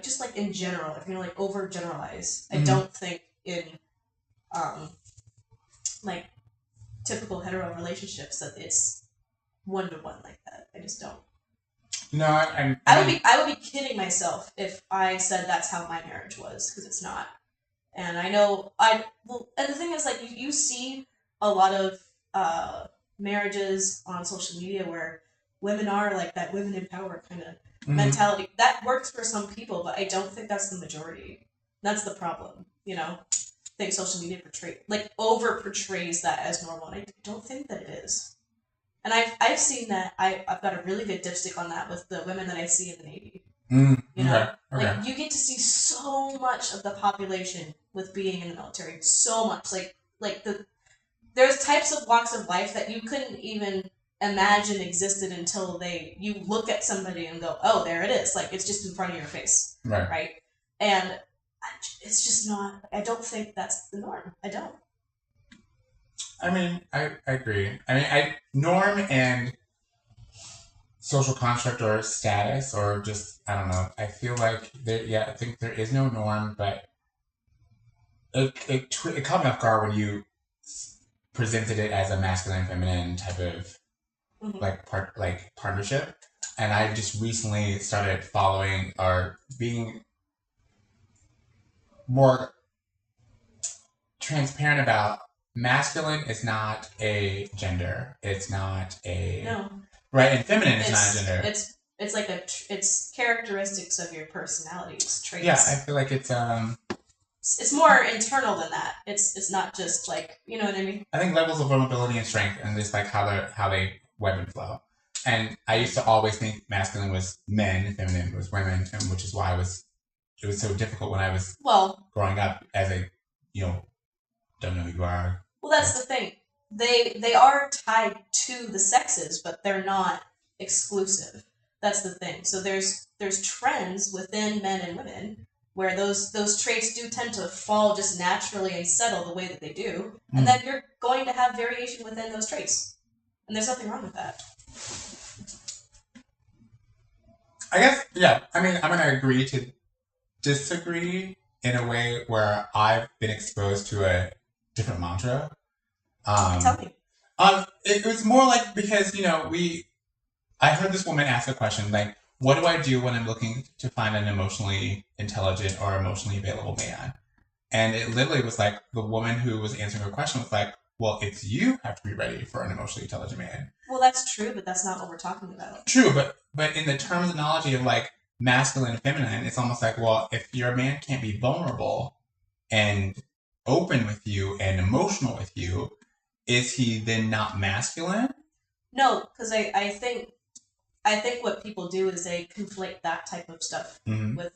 [SPEAKER 1] just in general, if you're overgeneralize, I don't think in typical hetero relationships that it's one-to-one like that. I just don't.
[SPEAKER 2] No,
[SPEAKER 1] I would be kidding myself if I said that's how my marriage was, because it's not. And I know and the thing is you see a lot of marriages on social media where women are that women in power kind of mentality. That works for some people, but I don't think that's the majority. That's the problem, I think social media over portrays that as normal. And I don't think that it is. And I've seen that. I've got a really good dipstick on that with the women that I see in the Navy.
[SPEAKER 2] Okay.
[SPEAKER 1] You get to see so much of the population with being in the military. So much. There's types of walks of life that you couldn't even imagine existed until you look at somebody and go, oh, there it is. It's just in front of your face. Right? And it's just not, I don't think that's the norm. I don't.
[SPEAKER 2] I mean, I agree. I mean, norm and social construct or status or just, I don't know. I feel I think there is no norm, but it caught me off guard when you presented it as a masculine and feminine type of partnership. And I just recently started following or being more transparent about masculine is not a gender. It's not a right, and feminine is not a gender.
[SPEAKER 1] It's characteristics of your personality, traits.
[SPEAKER 2] Yeah, I feel it's
[SPEAKER 1] it's more internal than that. It's not just you know what I mean.
[SPEAKER 2] I think levels of vulnerability and strength, and just how they web and flow. And I used to always think masculine was men, feminine was women, and which is why it was so difficult when I was growing up as a don't know who you are.
[SPEAKER 1] Well, that's the thing. they are tied to the sexes, but they're not exclusive. That's the thing. So there's trends within men and women where those traits do tend to fall just naturally and settle the way that they do, and then you're going to have variation within those traits, and there's nothing wrong with that.
[SPEAKER 2] I guess, yeah. I mean, I'm going to agree to disagree in a way where I've been exposed to a different mantra.
[SPEAKER 1] Tell me.
[SPEAKER 2] It was more like because, I heard this woman ask a question like, what do I do when I'm looking to find an emotionally intelligent or emotionally available man? And it literally was like the woman who was answering her question was like, well, it's you have to be ready for an emotionally intelligent man.
[SPEAKER 1] Well, that's true, but that's not what we're talking about.
[SPEAKER 2] True, but in the terminology of like masculine and feminine, it's almost like, well, if your man can't be vulnerable and open with you and emotional with you, is he then not masculine?
[SPEAKER 1] No, because I think what people do is they conflate that type of stuff with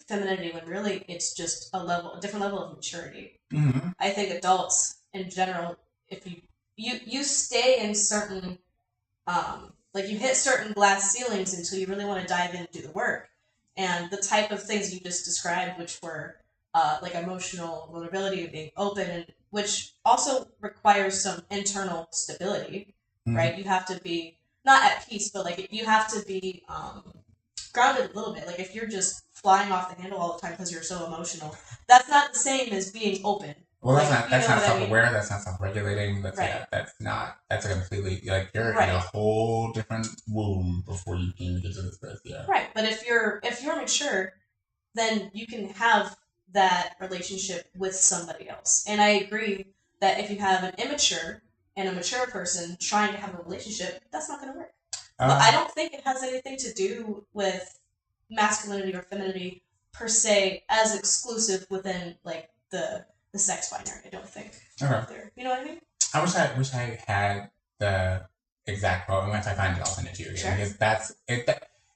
[SPEAKER 1] femininity when really it's just a different level of maturity.
[SPEAKER 2] Mm-hmm.
[SPEAKER 1] I think adults in general, if you stay in certain you hit certain glass ceilings until you really want to dive in and do the work, and the type of things you just described, which were like emotional vulnerability, being open, and which also requires some internal stability, right? You have to be not at peace, but like you have to be grounded a little bit. Like if you're just flying off the handle all the time because you're so emotional, that's not the same as being open.
[SPEAKER 2] Well, that's not self-aware. That's not self-regulating. That's a completely like you're in a whole different womb before you can even get to this place. Yeah.
[SPEAKER 1] Right, but if you're mature, then you can have that relationship with somebody else. And I agree that if you have an immature and a mature person trying to have a relationship, that's not going to work. But I don't think it has anything to do with masculinity or femininity per se as exclusive within like the sex binary. I don't think.
[SPEAKER 2] Okay.
[SPEAKER 1] There. You know what I mean?
[SPEAKER 2] I wish I had the exact quote, and once I find it, I'll send it to you again. Sure. Because that's it.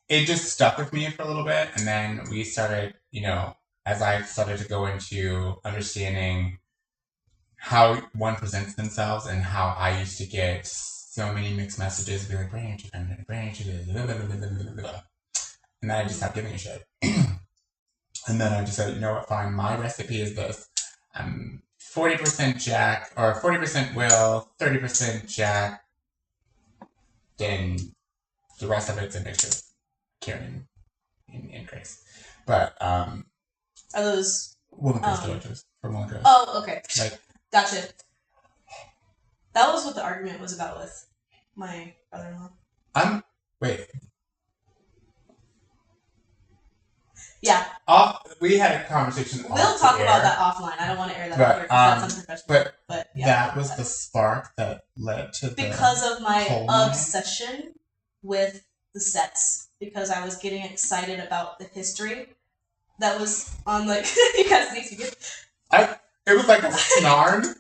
[SPEAKER 2] It just stuck with me for a little bit, and then we started, as I started to go into understanding how one presents themselves and how I used to get so many mixed messages, be like, brain ain't you feminine, brain ain't you this, blah, blah, blah, blah, blah, blah. And then I just stopped giving a shit. And then I just said, you know what, fine, my recipe is this. I'm 40% Jack, or 40% Will, 30% Jack, then the rest of it's a mixture of Karen and Grace. But,
[SPEAKER 1] are those
[SPEAKER 2] Will and Grace Georges from Will and Grace.
[SPEAKER 1] Oh, okay. Gotcha. That was what the argument was about with my brother-in-law.
[SPEAKER 2] Wait.
[SPEAKER 1] Yeah.
[SPEAKER 2] We had a conversation.
[SPEAKER 1] We'll talk about that offline. I don't want to air that out here because that's unprofessional. But yeah,
[SPEAKER 2] that was the spark that led to
[SPEAKER 1] because of my obsession with the sets. Because I was getting excited about the history that was on like you guys need to get.
[SPEAKER 2] It was like a snarn.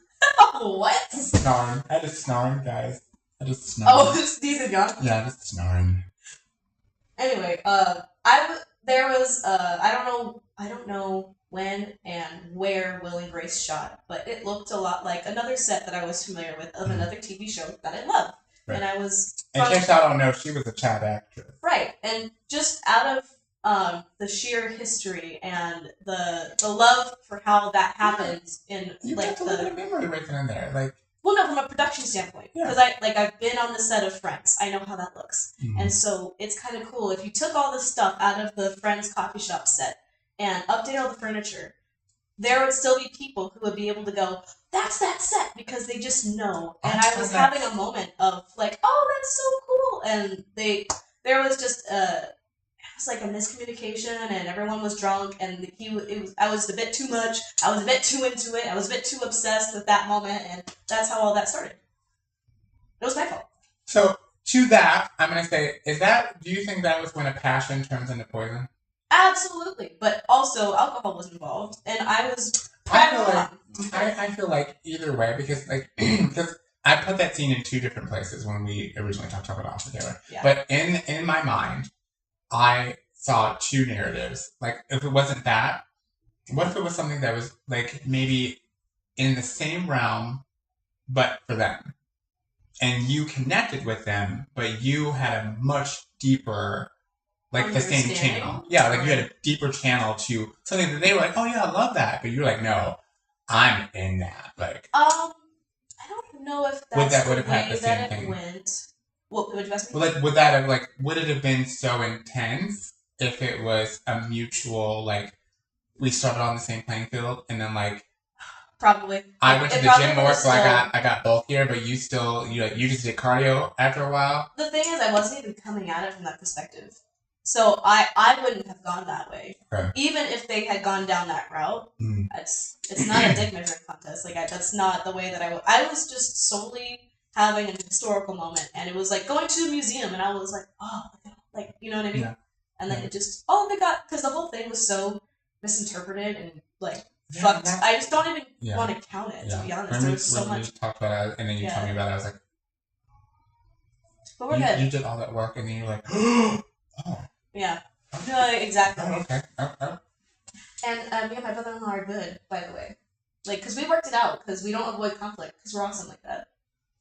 [SPEAKER 1] What?
[SPEAKER 2] Snarn. I had a snarn, guys. I just snarn.
[SPEAKER 1] Oh, these are gone.
[SPEAKER 2] Yeah, just snarn.
[SPEAKER 1] Anyway, there was I don't know when and where Will and Grace shot, but it looked a lot like another set that I was familiar with of another TV show that I loved. Right. And I was
[SPEAKER 2] in case I don't know, she was a child actress.
[SPEAKER 1] Right. And just out of the sheer history and the love for how that happens in
[SPEAKER 2] you
[SPEAKER 1] like
[SPEAKER 2] got a little bit of memory written in there, like.
[SPEAKER 1] Well, no, from a production standpoint, because I've been on the set of Friends. I know how that looks, and so it's kind of cool if you took all the stuff out of the Friends coffee shop set and update all the furniture. There would still be people who would be able to go, "That's that set," because they just know. And I was having a moment of like, "Oh, that's so cool!" And there was just it was like a miscommunication, and everyone was drunk, and I was a bit too much. I was a bit too into it. I was a bit too obsessed with that moment, and that's how all that started. It was my fault.
[SPEAKER 2] So to that, I'm gonna say, do you think that was when a passion turns into poison?
[SPEAKER 1] Absolutely, but also alcohol was involved, and I was.
[SPEAKER 2] I feel like either way because I put that scene in two different places when we originally talked about Off Together. Yeah. But in my mind, I saw two narratives. Like, if it wasn't that, what if it was something that was, like, maybe in the same realm, but for them. And you connected with them, but you had a much deeper, like the same channel. Yeah, like you had a deeper channel to something that they were like, oh yeah, I love that. But you're like, no, I'm in that. Like,
[SPEAKER 1] I don't know if that's would have had the same thing. Went. What would you ask me?
[SPEAKER 2] Well, like, would it have been so intense if it was a mutual, like, we started on the same playing field and then like,
[SPEAKER 1] probably.
[SPEAKER 2] I went to the gym more, so I got bulk here, but you just did cardio after a while.
[SPEAKER 1] The thing is, I wasn't even coming at it from that perspective, so I wouldn't have gone that way. Okay. Even if they had gone down that route, it's not a dick measuring contest. Like that's not the way that I was just solely having an historical moment, and it was like going to a museum, and I was like, oh, like you know what I mean? Yeah. And then it just because the whole thing was so misinterpreted and like. Fucked. I just don't even want to count it, to be honest. There was so much.
[SPEAKER 2] You talked about it, and then you told me about it, I was like,
[SPEAKER 1] but we're good.
[SPEAKER 2] You did all that work, and then you're like, oh.
[SPEAKER 1] Yeah. No, exactly.
[SPEAKER 2] Oh, okay. Oh.
[SPEAKER 1] And me and my brother-in-law are good, by the way. Like, because we worked it out, because we don't avoid conflict, because we're awesome like that.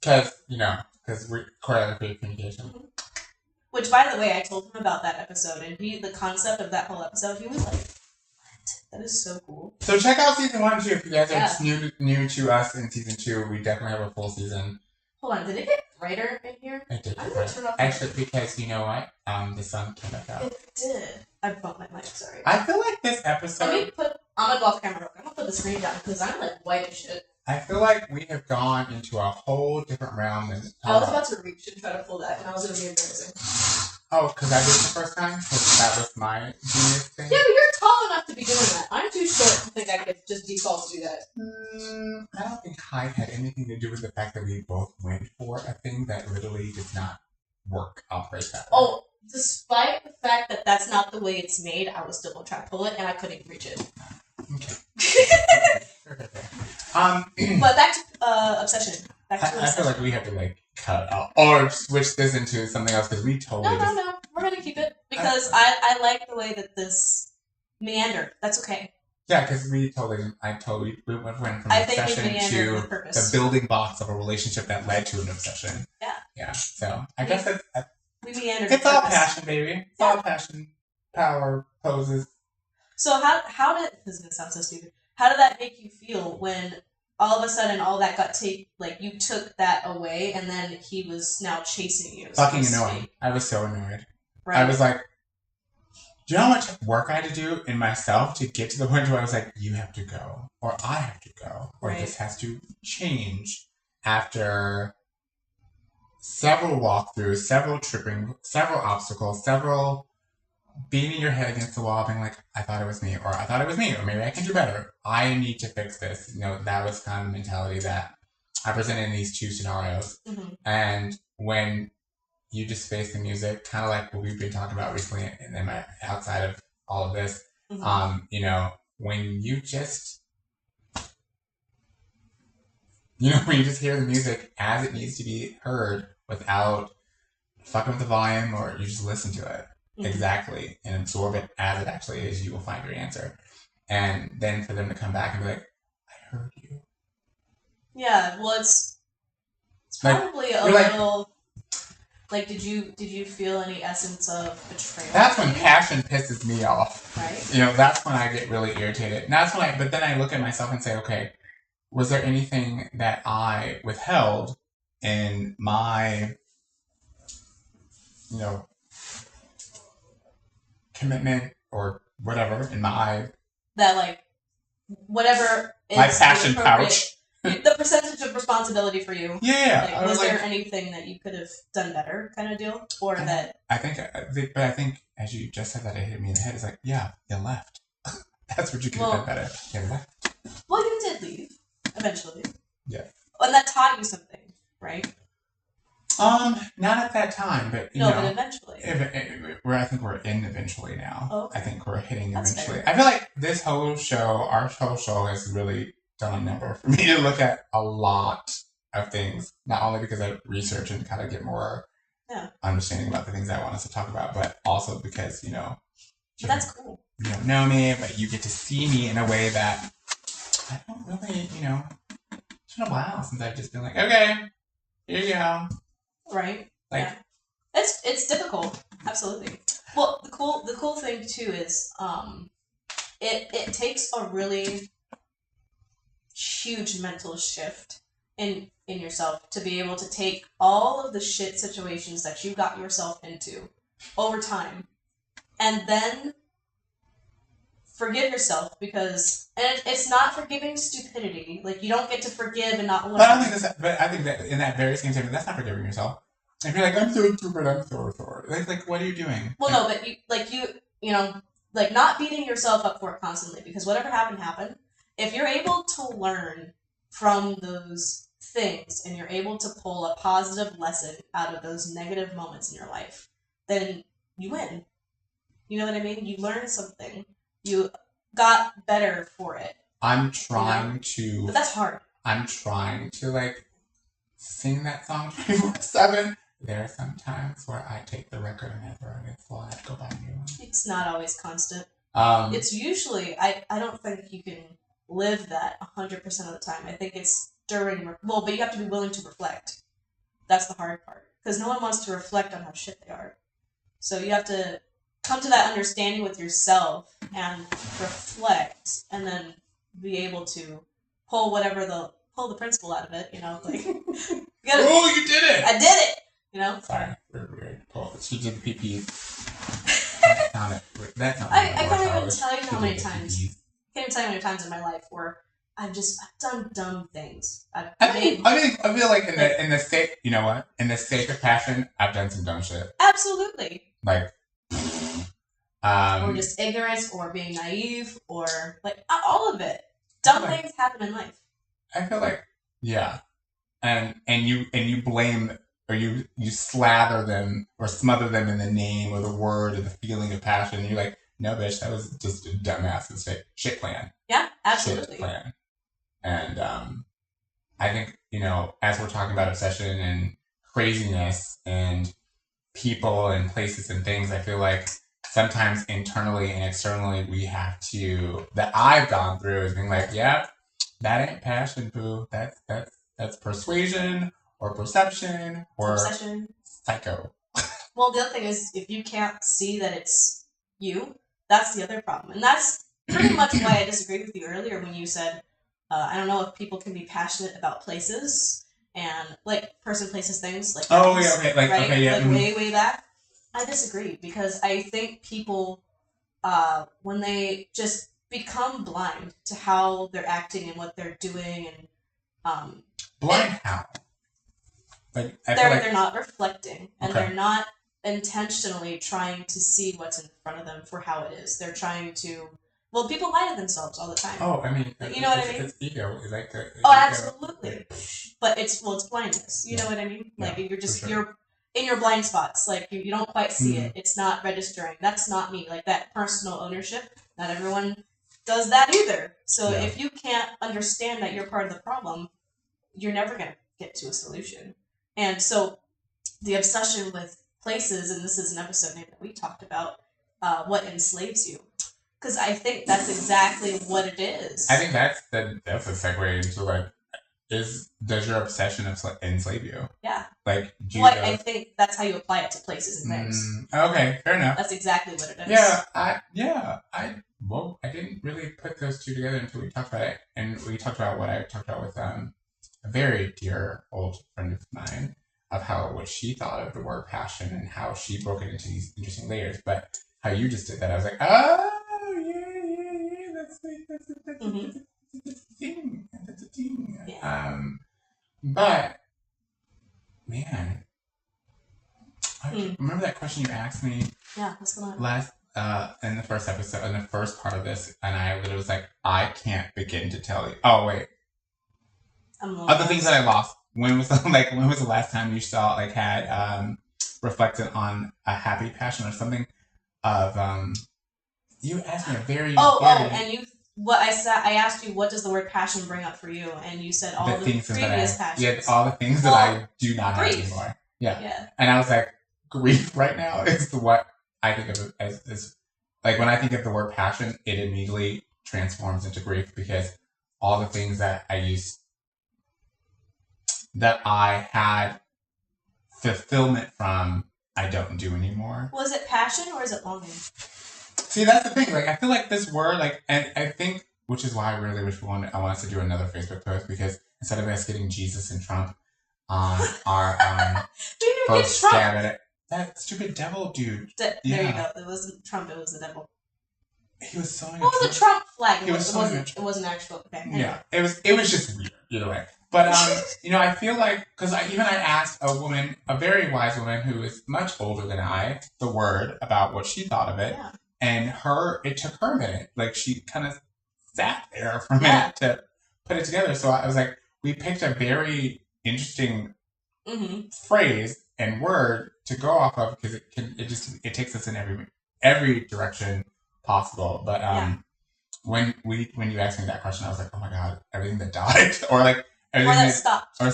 [SPEAKER 2] Because we're choreography communication. Mm-hmm.
[SPEAKER 1] Which, by the way, I told him about that episode, and the concept of that whole episode, he was like, that is so cool.
[SPEAKER 2] So check out season 1 too. If you guys are new to us in season 2, we definitely have a full season.
[SPEAKER 1] Hold on, did it get brighter in here?
[SPEAKER 2] It did.
[SPEAKER 1] I'm gonna turn off.
[SPEAKER 2] Actually, because you know what? The sun came back out.
[SPEAKER 1] It did. I bumped my mic. Sorry.
[SPEAKER 2] I feel like this episode.
[SPEAKER 1] I'm gonna go off camera. I'm gonna put the screen down because I'm like white as shit.
[SPEAKER 2] I feel like we have gone into a whole different realm than.
[SPEAKER 1] I was about to reach and try to pull that, and I was gonna be embarrassing.
[SPEAKER 2] Oh, because I did it the first time? Because that was my genius thing?
[SPEAKER 1] Yeah, but you're tall enough to be doing that. I'm too short to think I could just default to do that.
[SPEAKER 2] I don't think height had anything to do with the fact that we both went for a thing that literally did not operate that way.
[SPEAKER 1] Oh, despite the fact that that's not the way it's made, I was still going to try to pull it, and I couldn't reach it.
[SPEAKER 2] Okay.
[SPEAKER 1] But back to obsession.
[SPEAKER 2] I feel like we have to like cut out or switch this into something else because we totally.
[SPEAKER 1] No. We're gonna keep it because I like the way that this meandered. That's okay.
[SPEAKER 2] Yeah, because we went from obsession to the building blocks of a relationship that led to an obsession.
[SPEAKER 1] Yeah.
[SPEAKER 2] Yeah. So I guess that's
[SPEAKER 1] we meandered.
[SPEAKER 2] It's all passion, baby. It's all passion, power, poses.
[SPEAKER 1] So how did this is gonna sound so stupid? How did that make you feel when all of a sudden all that got you took that away and then he was now chasing you?
[SPEAKER 2] Fucking annoying. I was so annoyed. Right. I was like, do you know how much work I had to do in myself to get to the point where I was like, you have to go, or I have to go, or this has to change after several walkthroughs, several tripping, several obstacles, several beating your head against the wall, being like, I thought it was me, or maybe I can do better. I need to fix this. That was kind of the mentality that I presented in these 2 scenarios. Mm-hmm. And when you just face the music, kind of like what we've been talking about recently, and then outside of all of this, mm-hmm. When you just, when you just hear the music as it needs to be heard without fucking with the volume, or you just listen to it mm-hmm. exactly and absorb it as it actually is, you will find your answer. And then for them to come back and be like, I heard you.
[SPEAKER 1] Yeah, well, it's probably a little. Like, did you feel any essence of betrayal?
[SPEAKER 2] That's when passion pisses me off.
[SPEAKER 1] Right.
[SPEAKER 2] That's when I get really irritated. And that's when but then I look at myself and say, okay, was there anything that I withheld in my, commitment or whatever in my...
[SPEAKER 1] That, like, whatever is
[SPEAKER 2] my passion pouch.
[SPEAKER 1] The percentage of responsibility for you.
[SPEAKER 2] Yeah.
[SPEAKER 1] Was there anything that you could have done better, kind of deal, or that?
[SPEAKER 2] I think, as you just said that, it hit me in the head. It's like, yeah, you left. That's what you could have done better. You left.
[SPEAKER 1] Well, you did leave eventually.
[SPEAKER 2] Yeah.
[SPEAKER 1] And that taught you something, right?
[SPEAKER 2] Not at that time, but
[SPEAKER 1] but eventually.
[SPEAKER 2] I think we're in eventually now.
[SPEAKER 1] Oh, okay.
[SPEAKER 2] I think we're hitting
[SPEAKER 1] That's
[SPEAKER 2] eventually.
[SPEAKER 1] fair.
[SPEAKER 2] I feel like our whole show has really done a number for me to look at a lot of things, not only because I research and kind of get more understanding about the things I want us to talk about, but also because,
[SPEAKER 1] that's cool.
[SPEAKER 2] You don't know me, but you get to see me in a way that I don't really, It's been a while since I've just been like, okay, here you go.
[SPEAKER 1] Right. Like, yeah. It's difficult. Absolutely. Well, the cool thing too is it takes a really huge mental shift in yourself to be able to take all of the shit situations that you got yourself into over time and then forgive yourself, because and it's not forgiving stupidity. Like, you don't get to forgive and not learn.
[SPEAKER 2] But I think that in that very same statement, that's not forgiving yourself. If you're like, I'm so stupid, I'm so sorry. Like, what are you doing?
[SPEAKER 1] Well, no, but you know, like, not beating yourself up for it constantly, because whatever happened. If you're able to learn from those things and you're able to pull a positive lesson out of those negative moments in your life, then you win. You know what I mean? You learn something. You got better for it.
[SPEAKER 2] I'm trying to...
[SPEAKER 1] But that's hard.
[SPEAKER 2] I'm trying to, like, sing that song 24/7. There are some times where I take the record and I throw it in the floor and I have to go buy a new one.
[SPEAKER 1] It's not always constant. It's usually... I don't think you can live that 100% of the time. I think it's during... Well, but you have to be willing to reflect. That's the hard part. Because no one wants to reflect on how shit they are. So you have to come to that understanding with yourself and reflect, and then be able to pull the principle out of it, you know, like...
[SPEAKER 2] You did it!
[SPEAKER 1] I did it! You know?
[SPEAKER 2] Sorry, weird. She did the PP. That's not
[SPEAKER 1] I can't even tell you how many times. I can't even tell you how many times in my life where I've done dumb things.
[SPEAKER 2] I feel like in the sake, you know what? In the sake of passion, I've done some dumb shit.
[SPEAKER 1] Absolutely.
[SPEAKER 2] Like,
[SPEAKER 1] or just ignorance, or being naive, or like all of it. Dumb things happen in life.
[SPEAKER 2] I feel like, yeah, and you blame, or you slather them or smother them in the name or the word or the feeling of passion. And you're like, no, bitch, that was just a dumbass shit plan.
[SPEAKER 1] Yeah, absolutely.
[SPEAKER 2] Shit plan. And I think, you know, as we're talking about obsession and craziness and people and places and things, I feel like sometimes internally and externally we have to, that I've gone through, is being like, yeah, that ain't passion, boo. That's persuasion or perception or
[SPEAKER 1] obsession.
[SPEAKER 2] Psycho.
[SPEAKER 1] Well, the other thing is, if you can't see that it's you, that's the other problem. And that's pretty much why I disagreed with you earlier when you said, I don't know if people can be passionate about places and, like, person, places, things. Like,
[SPEAKER 2] oh, yeah, okay. Like,
[SPEAKER 1] right?
[SPEAKER 2] Okay, yeah.
[SPEAKER 1] Like, way back. I disagree, because I think people, when they just become blind to how they're acting and what they're doing, and
[SPEAKER 2] blind how? Like,
[SPEAKER 1] they're not reflecting, and they're not intentionally trying to see what's in front of them for how it is. They're trying to... Well, people lie to themselves all the time.
[SPEAKER 2] Oh, I mean...
[SPEAKER 1] Like, you know what I mean?
[SPEAKER 2] It's ego. It's like ego.
[SPEAKER 1] Absolutely. But it's blindness. You know what I mean? Like,
[SPEAKER 2] yeah,
[SPEAKER 1] you're in your blind spots. Like, you don't quite see it. It's not registering. That's not me. Like, that personal ownership, not everyone does that either. So if you can't understand that you're part of the problem, you're never going to get to a solution. And so the obsession with places, and this is an episode name that we talked about, what enslaves you. Because I think that's exactly what it is.
[SPEAKER 2] I think that's a segue into, like, does your obsession enslave you?
[SPEAKER 1] Yeah.
[SPEAKER 2] Like,
[SPEAKER 1] I think that's how you apply it to places and things.
[SPEAKER 2] Okay, fair enough.
[SPEAKER 1] That's exactly what it is.
[SPEAKER 2] Yeah, I didn't really put those two together until we talked about it, and we talked about what I talked about with a very dear old friend of mine, of what she thought of the word passion and how she broke it into these interesting layers. But how you just did that, I was like, oh yeah, that's a thing. That's a thing.
[SPEAKER 1] Yeah.
[SPEAKER 2] But man, I remember that question you asked me.
[SPEAKER 1] Yeah, what's going on?
[SPEAKER 2] Last in the first episode, in the first part of this, and I literally was like, I can't begin to tell you. Oh wait. Of the things that I lost, when was the last time you saw, like, had reflected on a happy passion or something of you asked me a very
[SPEAKER 1] and you I asked you, what does the word passion bring up for you, and you said all the previous passions.
[SPEAKER 2] Yeah, all the things that I do not have anymore. Yeah. And I was like, grief right now is what I think of as like, when I think of the word passion, it immediately transforms into grief, because all the things that I used that I had fulfillment from, I don't do anymore.
[SPEAKER 1] Was it passion or is it longing?
[SPEAKER 2] See, that's the thing. Like, I feel like this word, like, and I think, which is why I really wish I want us to do another Facebook post, because instead of us getting Jesus and Trump on our post stab at it, that stupid devil dude.
[SPEAKER 1] There you go. It wasn't Trump. It was the devil.
[SPEAKER 2] He was so.
[SPEAKER 1] What was the Trump flag? It wasn't actual. Okay. Anyway.
[SPEAKER 2] Yeah, it was just weird either way. But I feel like because I asked a woman, a very wise woman who is much older than I, the word about what she thought of it, and it took her a minute. Like she kind of sat there for a minute to put it together. So I was like, we picked a very interesting phrase and word to go off of because it takes us in every direction possible. But when you asked me that question, I was like, oh my god, everything that died, or like everything that stopped,
[SPEAKER 1] or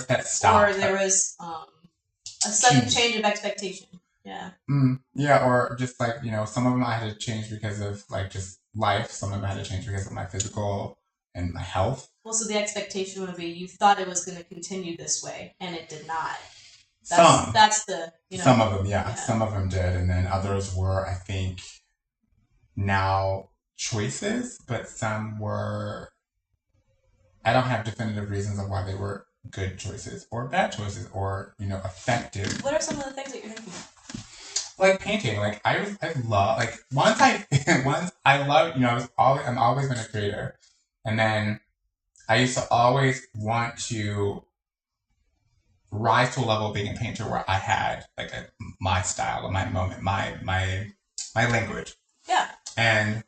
[SPEAKER 1] there was a sudden change of expectation. Yeah.
[SPEAKER 2] Yeah, or just like some of them I had to change because of like just life. Some of them I had to change because of my physical and my health.
[SPEAKER 1] Well, so the expectation would be you thought it was going to continue this way, and it did not. That's the
[SPEAKER 2] some of them, yeah. Some of them did, and then others were, I think, now choices, but some were. I don't have definitive reasons of why they were good choices or bad choices or effective.
[SPEAKER 1] What are some of the things that you're thinking?
[SPEAKER 2] Like painting, like I love like once I love I'm always been a creator, and then I used to always want to rise to a level of being a painter where I had like my style, my moment, my language.
[SPEAKER 1] Yeah.
[SPEAKER 2] And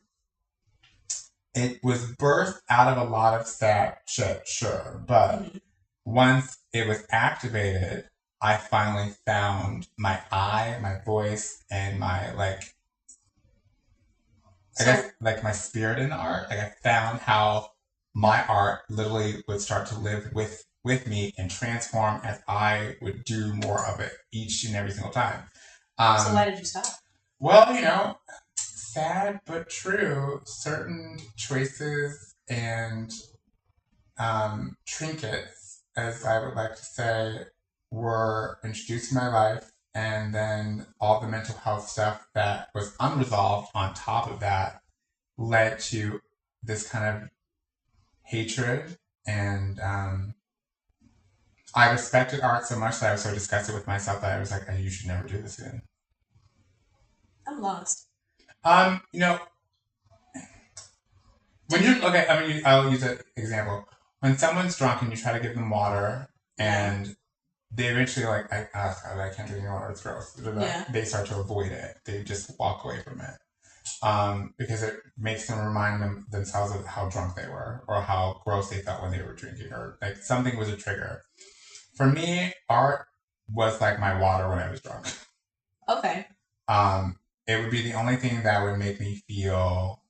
[SPEAKER 2] it was birthed out of a lot of sad shit, sure. But once it was activated, I finally found my eye, my voice, and my I guess like my spirit in the art. Like I found how my art literally would start to live with me and transform as I would do more of it each and every single time.
[SPEAKER 1] So why did you stop?
[SPEAKER 2] Well, sad but true, certain choices and trinkets, as I would like to say, were introduced in my life, and then all the mental health stuff that was unresolved on top of that led to this kind of hatred, and I respected art so much that I was so disgusted with myself that I was like, you should never do this again.
[SPEAKER 1] I'm lost.
[SPEAKER 2] When you're okay, I'll use an example. When someone's drunk and you try to give them water, and they eventually I can't drink any water, it's gross. Yeah. They start to avoid it. They just walk away from it. Because it makes them remind themselves of how drunk they were, or how gross they felt when they were drinking, or like something was a trigger. For me, art was like my water when I was drunk.
[SPEAKER 1] Okay.
[SPEAKER 2] It would be the only thing that would make me feel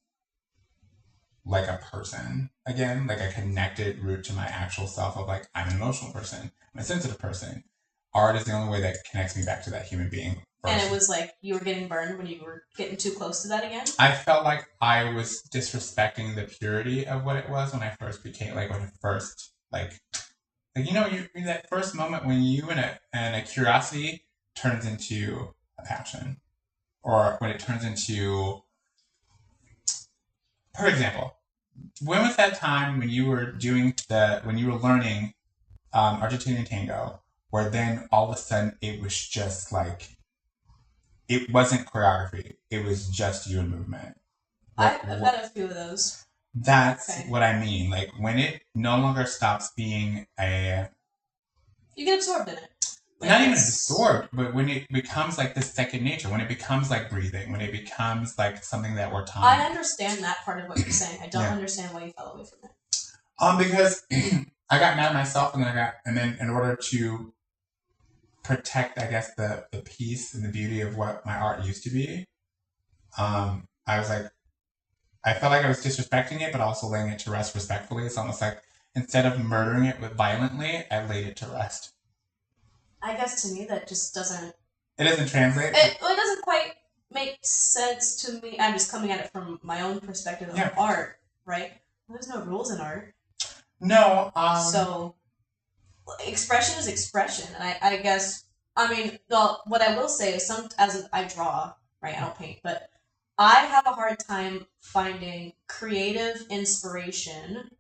[SPEAKER 2] like a person again, like a connected root to my actual self of like, I'm an emotional person, I'm a sensitive person. Art is the only way that connects me back to that human being.
[SPEAKER 1] First. And it was like you were getting burned when you were getting too close to that again?
[SPEAKER 2] I felt like I was disrespecting the purity of what it was when I first became, like when it first, you in that first moment when you and a curiosity turns into a passion. Or when it turns into, for example, when was that time when you were learning Argentinian tango, where then all of a sudden it was just like, it wasn't choreography, it was just you and movement.
[SPEAKER 1] I've had a few of those.
[SPEAKER 2] That's what I mean. Like when it no longer stops being
[SPEAKER 1] you get absorbed in it.
[SPEAKER 2] Not even absorbed, but when it becomes like this second nature, when it becomes like breathing, when it becomes like something that we're taught.
[SPEAKER 1] I understand that part of what you're saying. I don't understand why you fell away from it.
[SPEAKER 2] Because I got mad at myself, and then in order to protect, I guess, the peace and the beauty of what my art used to be, I was like, I felt like I was disrespecting it, but also laying it to rest respectfully. It's almost like instead of murdering it violently, I laid it to rest.
[SPEAKER 1] I guess to me that just doesn't...
[SPEAKER 2] It doesn't translate?
[SPEAKER 1] It doesn't quite make sense to me. I'm just coming at it from my own perspective of art, right? There's no rules in art.
[SPEAKER 2] No.
[SPEAKER 1] So expression is expression, and I guess what I will say is I draw, right? I don't paint, but I have a hard time finding creative inspiration,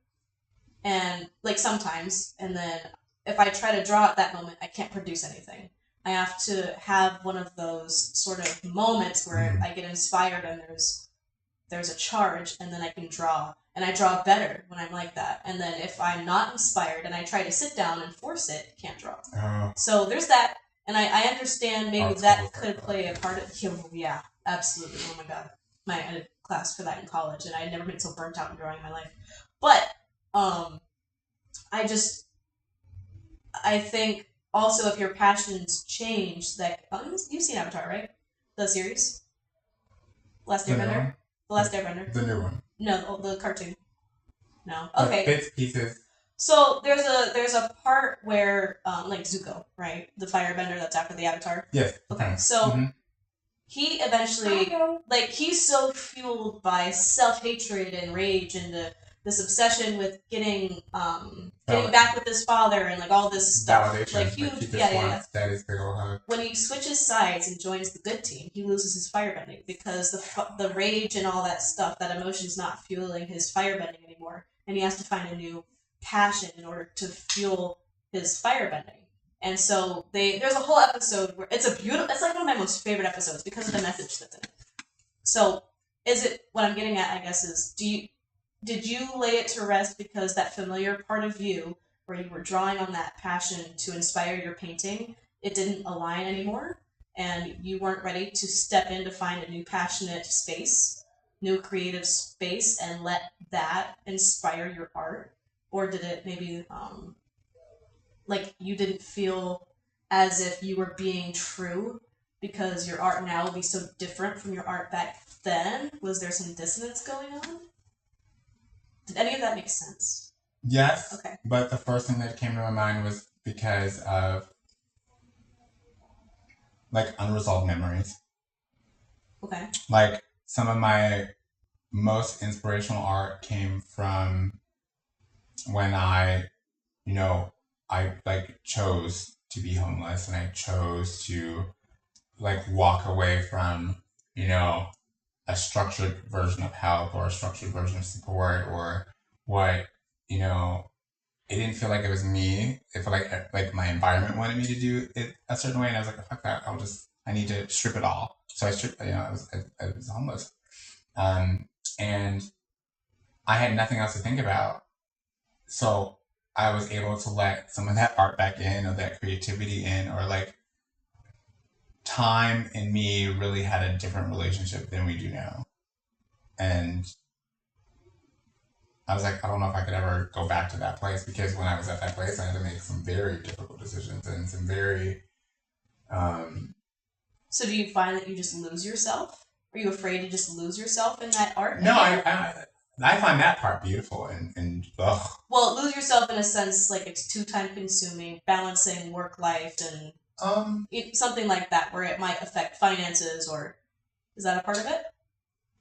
[SPEAKER 1] and like sometimes, and then if I try to draw at that moment, I can't produce anything. I have to have one of those sort of moments where I get inspired and there's a charge, and then I can draw. And I draw better when I'm like that. And then if I'm not inspired and I try to sit down and force it, can't draw. So there's that. And I understand maybe that could play a part of yeah, absolutely. Oh my god. I had a class for that in college, and I had never been so burnt out in drawing in my life. But I think also if your passions change, that you've seen Avatar, right? The series? Last Airbender? The Last Airbender.
[SPEAKER 2] The new one.
[SPEAKER 1] No, the cartoon. No. Okay.
[SPEAKER 2] Bits, pieces.
[SPEAKER 1] So there's a part where like Zuko, right? The firebender that's after the Avatar.
[SPEAKER 2] Yes.
[SPEAKER 1] Okay. So he eventually he's so fueled by self-hatred and rage and this obsession with getting back with his father and like all this stuff.
[SPEAKER 2] Validation.
[SPEAKER 1] Like huge yeah.
[SPEAKER 2] Daddy's big old hug.
[SPEAKER 1] When he switches sides and joins the good team, he loses his firebending because the rage and all that stuff, that emotion's not fueling his firebending anymore, and he has to find a new passion in order to fuel his firebending. And so there's a whole episode where it's like one of my most favorite episodes because of the message that's in it. So what I'm getting at, I guess, is did you lay it to rest because that familiar part of you, where you were drawing on that passion to inspire your painting, it didn't align anymore, and you weren't ready to step in to find a new passionate space, new creative space, and let that inspire your art? Or did it maybe, like you didn't feel as if you were being true because your art now will be so different from your art back then? Was there some dissonance going on? Did any of that make sense?
[SPEAKER 2] Yes.
[SPEAKER 1] Okay.
[SPEAKER 2] But the first thing that came to my mind was because of like unresolved memories. Okay. Like some of my most inspirational art came from when I chose to be homeless, and I chose to like walk away from, a structured version of help or a structured version of support, or what, it didn't feel like it was me. It felt like my environment wanted me to do it a certain way, and I was like, oh, fuck that. I need to strip it all. So I stripped, I was homeless. And I had nothing else to think about. So I was able to let some of that art back in, or that creativity in, or like time and me really had a different relationship than we do now. And I was like, I don't know if I could ever go back to that place, because when I was at that place, I had to make some very difficult decisions and some very...
[SPEAKER 1] So do you find that you just lose yourself? Are you afraid to just lose yourself in that art?
[SPEAKER 2] No, I find that part beautiful and ugh.
[SPEAKER 1] Well, lose yourself in a sense like it's too time consuming, balancing work life and something like that, where it might affect finances, or is that a part of it?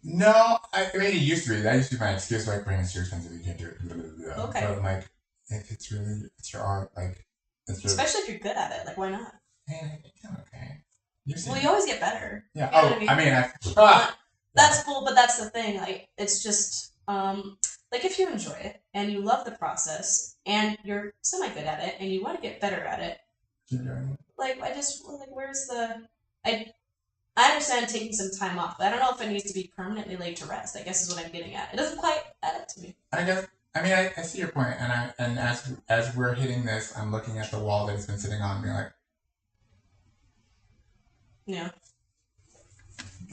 [SPEAKER 2] No, I mean it used to be. That used to be my excuse, like, bring it's too expensive, you can't do it. Blah, blah, blah. Okay. But like, if it's your art, like,
[SPEAKER 1] especially if you're good at it, like, why not?
[SPEAKER 2] Man, I'm okay.
[SPEAKER 1] You always get better.
[SPEAKER 2] Yeah.
[SPEAKER 1] You know that's cool, but that's the thing. Like, it's just like if you enjoy it and you love the process and you're semi good at it and you want to get better at it. Like, where's the I understand taking some time off, but I don't know if it needs to be permanently laid to rest, I guess is what I'm getting at. It doesn't quite add up to me.
[SPEAKER 2] I see your point, and as we're hitting this, I'm looking at the wall that it's been sitting on and being like,
[SPEAKER 1] yeah.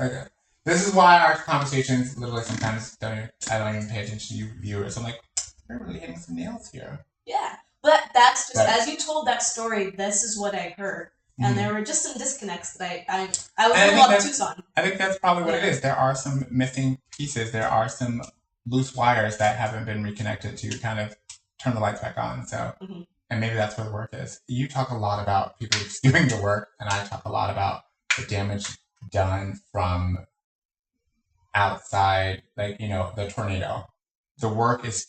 [SPEAKER 2] Okay. This is why our conversations literally sometimes I don't even pay attention to you viewers. I'm like, we're really hitting some nails here.
[SPEAKER 1] Yeah. But that's just, as you told that story, this is what I heard. And there were just some disconnects that I was in love with Tucson.
[SPEAKER 2] I think that's probably what it is. There are some missing pieces. There are some loose wires that haven't been reconnected to kind of turn the lights back on. So, and maybe that's where the work is. You talk a lot about people just doing the work, and I talk a lot about the damage done from outside, like, the tornado. the work is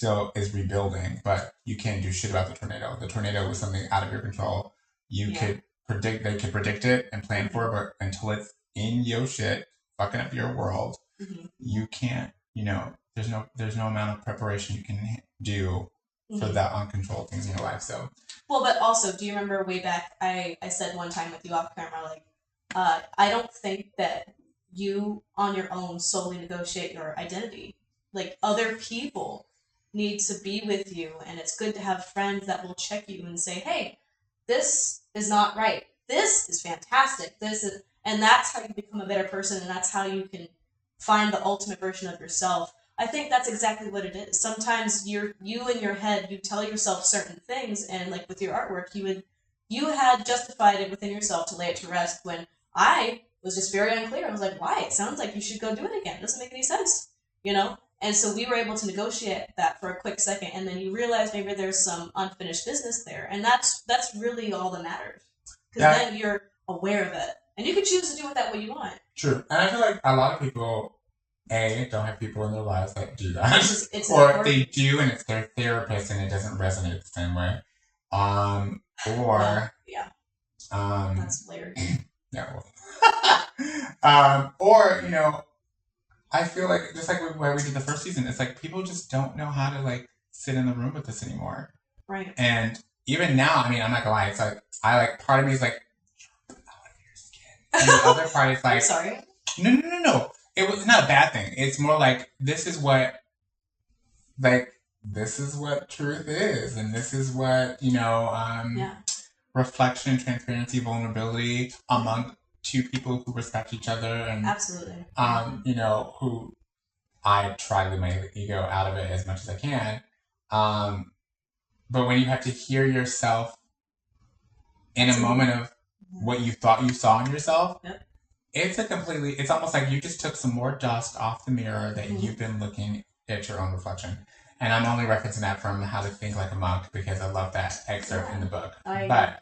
[SPEAKER 2] rebuilding, but you can't do shit about the tornado. The tornado was something out of your control. They could predict it and plan for it, but until it's in your shit, fucking up your world, you can't, there's no amount of preparation you can do for that uncontrolled things in your life. So,
[SPEAKER 1] well, but also, do you remember way back, I said one time with you off camera, like, I don't think that you on your own solely negotiate your identity. Like, other people need to be with you, and it's good to have friends that will check you and say, hey, this is not right. This is fantastic. And that's how you become a better person, and that's how you can find the ultimate version of yourself. I think that's exactly what it is. Sometimes you in your head, you tell yourself certain things, and like with your artwork, you had justified it within yourself to lay it to rest, when I was just very unclear. I was like, why? It sounds like you should go do it again. It doesn't make any sense, And so we were able to negotiate that for a quick second, and then you realize maybe there's some unfinished business there, and that's really all that matters. Because then you're aware of it, and you can choose to do with that what you want.
[SPEAKER 2] True, and I feel like a lot of people, don't have people in their lives that do that, or if they do, and it's their therapist, and it doesn't resonate the same way,
[SPEAKER 1] that's layered.
[SPEAKER 2] Yeah. Or I feel like just like why we did the first season, it's like people just don't know how to like sit in the room with us anymore.
[SPEAKER 1] Right.
[SPEAKER 2] And even now, I mean, I'm not gonna lie, it's like part of me is like, out of your skin, and the other part is like,
[SPEAKER 1] I'm sorry.
[SPEAKER 2] No. It was not a bad thing. It's more like this is what truth is, and this is what reflection, transparency, vulnerability among two people who respect each other, and
[SPEAKER 1] absolutely,
[SPEAKER 2] who I try to leave my ego out of it as much as I can. But when you have to hear yourself in a moment of what you thought you saw in yourself, it's almost like you just took some more dust off the mirror that you've been looking at your own reflection. And I'm only referencing that from How to Think Like a Monk because I love that excerpt in the book. But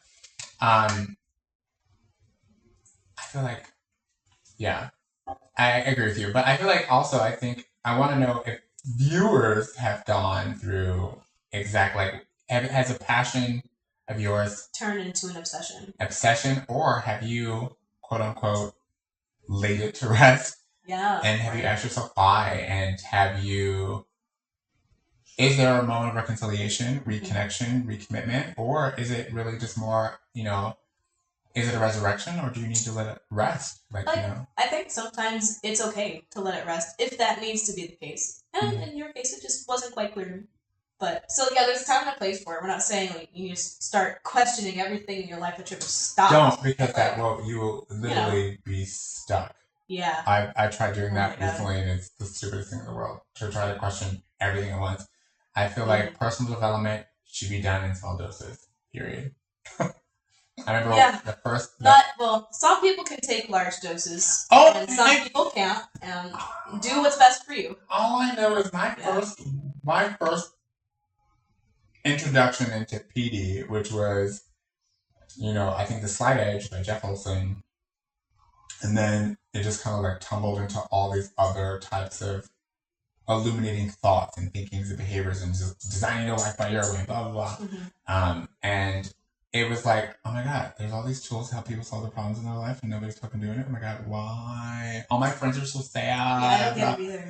[SPEAKER 2] I feel like, I agree with you. But I feel like also, I want to know if viewers have gone through has a passion of yours
[SPEAKER 1] turned into an obsession?
[SPEAKER 2] Or have you, quote unquote, laid it to rest?
[SPEAKER 1] Yeah.
[SPEAKER 2] And have you asked yourself why? And is there a moment of reconciliation, reconnection, recommitment? Or is it really just more, is it a resurrection, or do you need to let it rest?
[SPEAKER 1] I think sometimes it's okay to let it rest, if that needs to be the case. And in your case, it just wasn't quite clear to me. But, so there's a time and a place for it. We're not saying, you just start questioning everything in your life that you ever stopped.
[SPEAKER 2] Don't, because you will literally be stuck.
[SPEAKER 1] Yeah.
[SPEAKER 2] I tried doing that recently, and it's the stupidest thing in the world, to try to question everything at once. I feel like personal development should be done in small doses, period. I remember the first...
[SPEAKER 1] some people can take large doses,
[SPEAKER 2] and
[SPEAKER 1] some people can't, and do what's best for you.
[SPEAKER 2] All I know is my first introduction into PD, which was, I think The Slight Edge by Jeff Olson, and then it just kind of like tumbled into all these other types of illuminating thoughts and thinkings and behaviors and designing your life by your way, blah, blah, blah. And it was like, oh my God, there's all these tools to help people solve their problems in their life, and nobody's fucking doing it. Oh my God, why? All my friends are so sad.
[SPEAKER 1] Yeah, I don't get it either.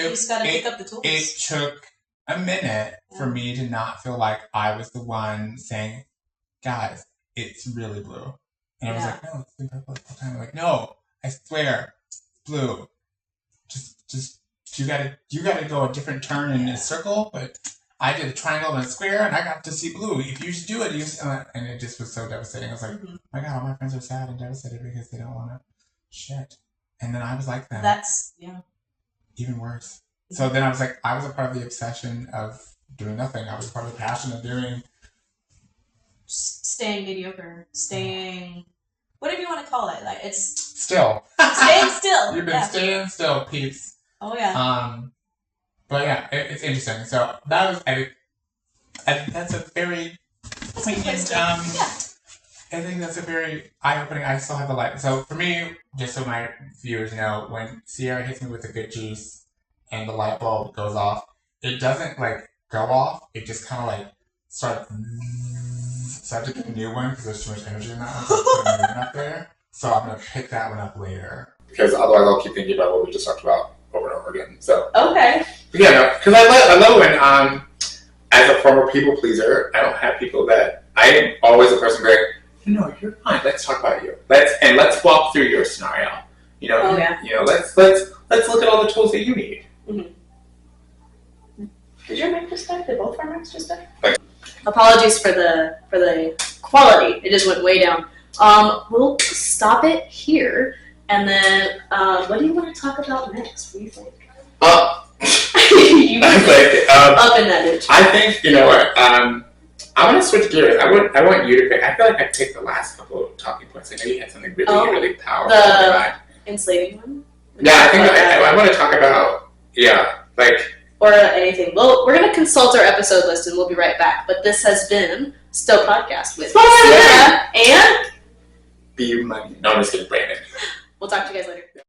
[SPEAKER 1] You just gotta pick up the tools.
[SPEAKER 2] It took a minute for me to not feel like I was the one saying, guys, it's really blue. And I was like, no, it's been purple the whole time. I'm like, no, I swear, it's blue. Just you gotta go a different turn in a circle, but I did a triangle and a square, and I got to see blue. If you just do it, and it just was so devastating. I was like, oh my God, all my friends are sad and devastated because they don't want to shit. And then I was like them.
[SPEAKER 1] That's,
[SPEAKER 2] even worse. So then I was like, I was a part of the obsession of doing nothing. I was part of the passion of doing...
[SPEAKER 1] staying mediocre, whatever you want to call it. Like, it's...
[SPEAKER 2] Still.
[SPEAKER 1] Staying still.
[SPEAKER 2] You've been staying still, peeps.
[SPEAKER 1] Oh, yeah.
[SPEAKER 2] But yeah, it's interesting. So that was, I think that's a very poignant, I think that's a very eye-opening, I still have a light. So for me, just so my viewers know, when Sierra hits me with a good juice and the light bulb goes off, it doesn't like go off. It just kind of like starts. So I have to get a new one because there's too much energy in that one. So I'm putting a new one up there. So I'm gonna pick that one up later. Because otherwise I'll keep thinking about what we just talked about over and over again. So
[SPEAKER 3] okay.
[SPEAKER 2] Yeah, because I love when as a former people pleaser, I don't have people that I am always a person going, no, you're fine. Let's talk about you. Let's walk through your scenario. You know, let's look at all the tools that you need.
[SPEAKER 3] Mm-hmm. Did your mic just die? Did both our mics just die? Apologies for the quality. It just went way down. We'll stop it here, and then what do you want to talk about next? What do you think? You up in that ditch.
[SPEAKER 2] I think you know what. I want to switch gears. I want you to pick. I feel like I picked the last couple of talking points. I know you had something really powerful.
[SPEAKER 3] The enslaving one.
[SPEAKER 2] Yeah, I think I want to talk about
[SPEAKER 3] or anything. Well, we're gonna consult our episode list and we'll be right back. But this has been Still Podcast with Sarah and
[SPEAKER 2] Be Money. No, I'm just kidding, Brandon.
[SPEAKER 3] We'll talk to you guys later.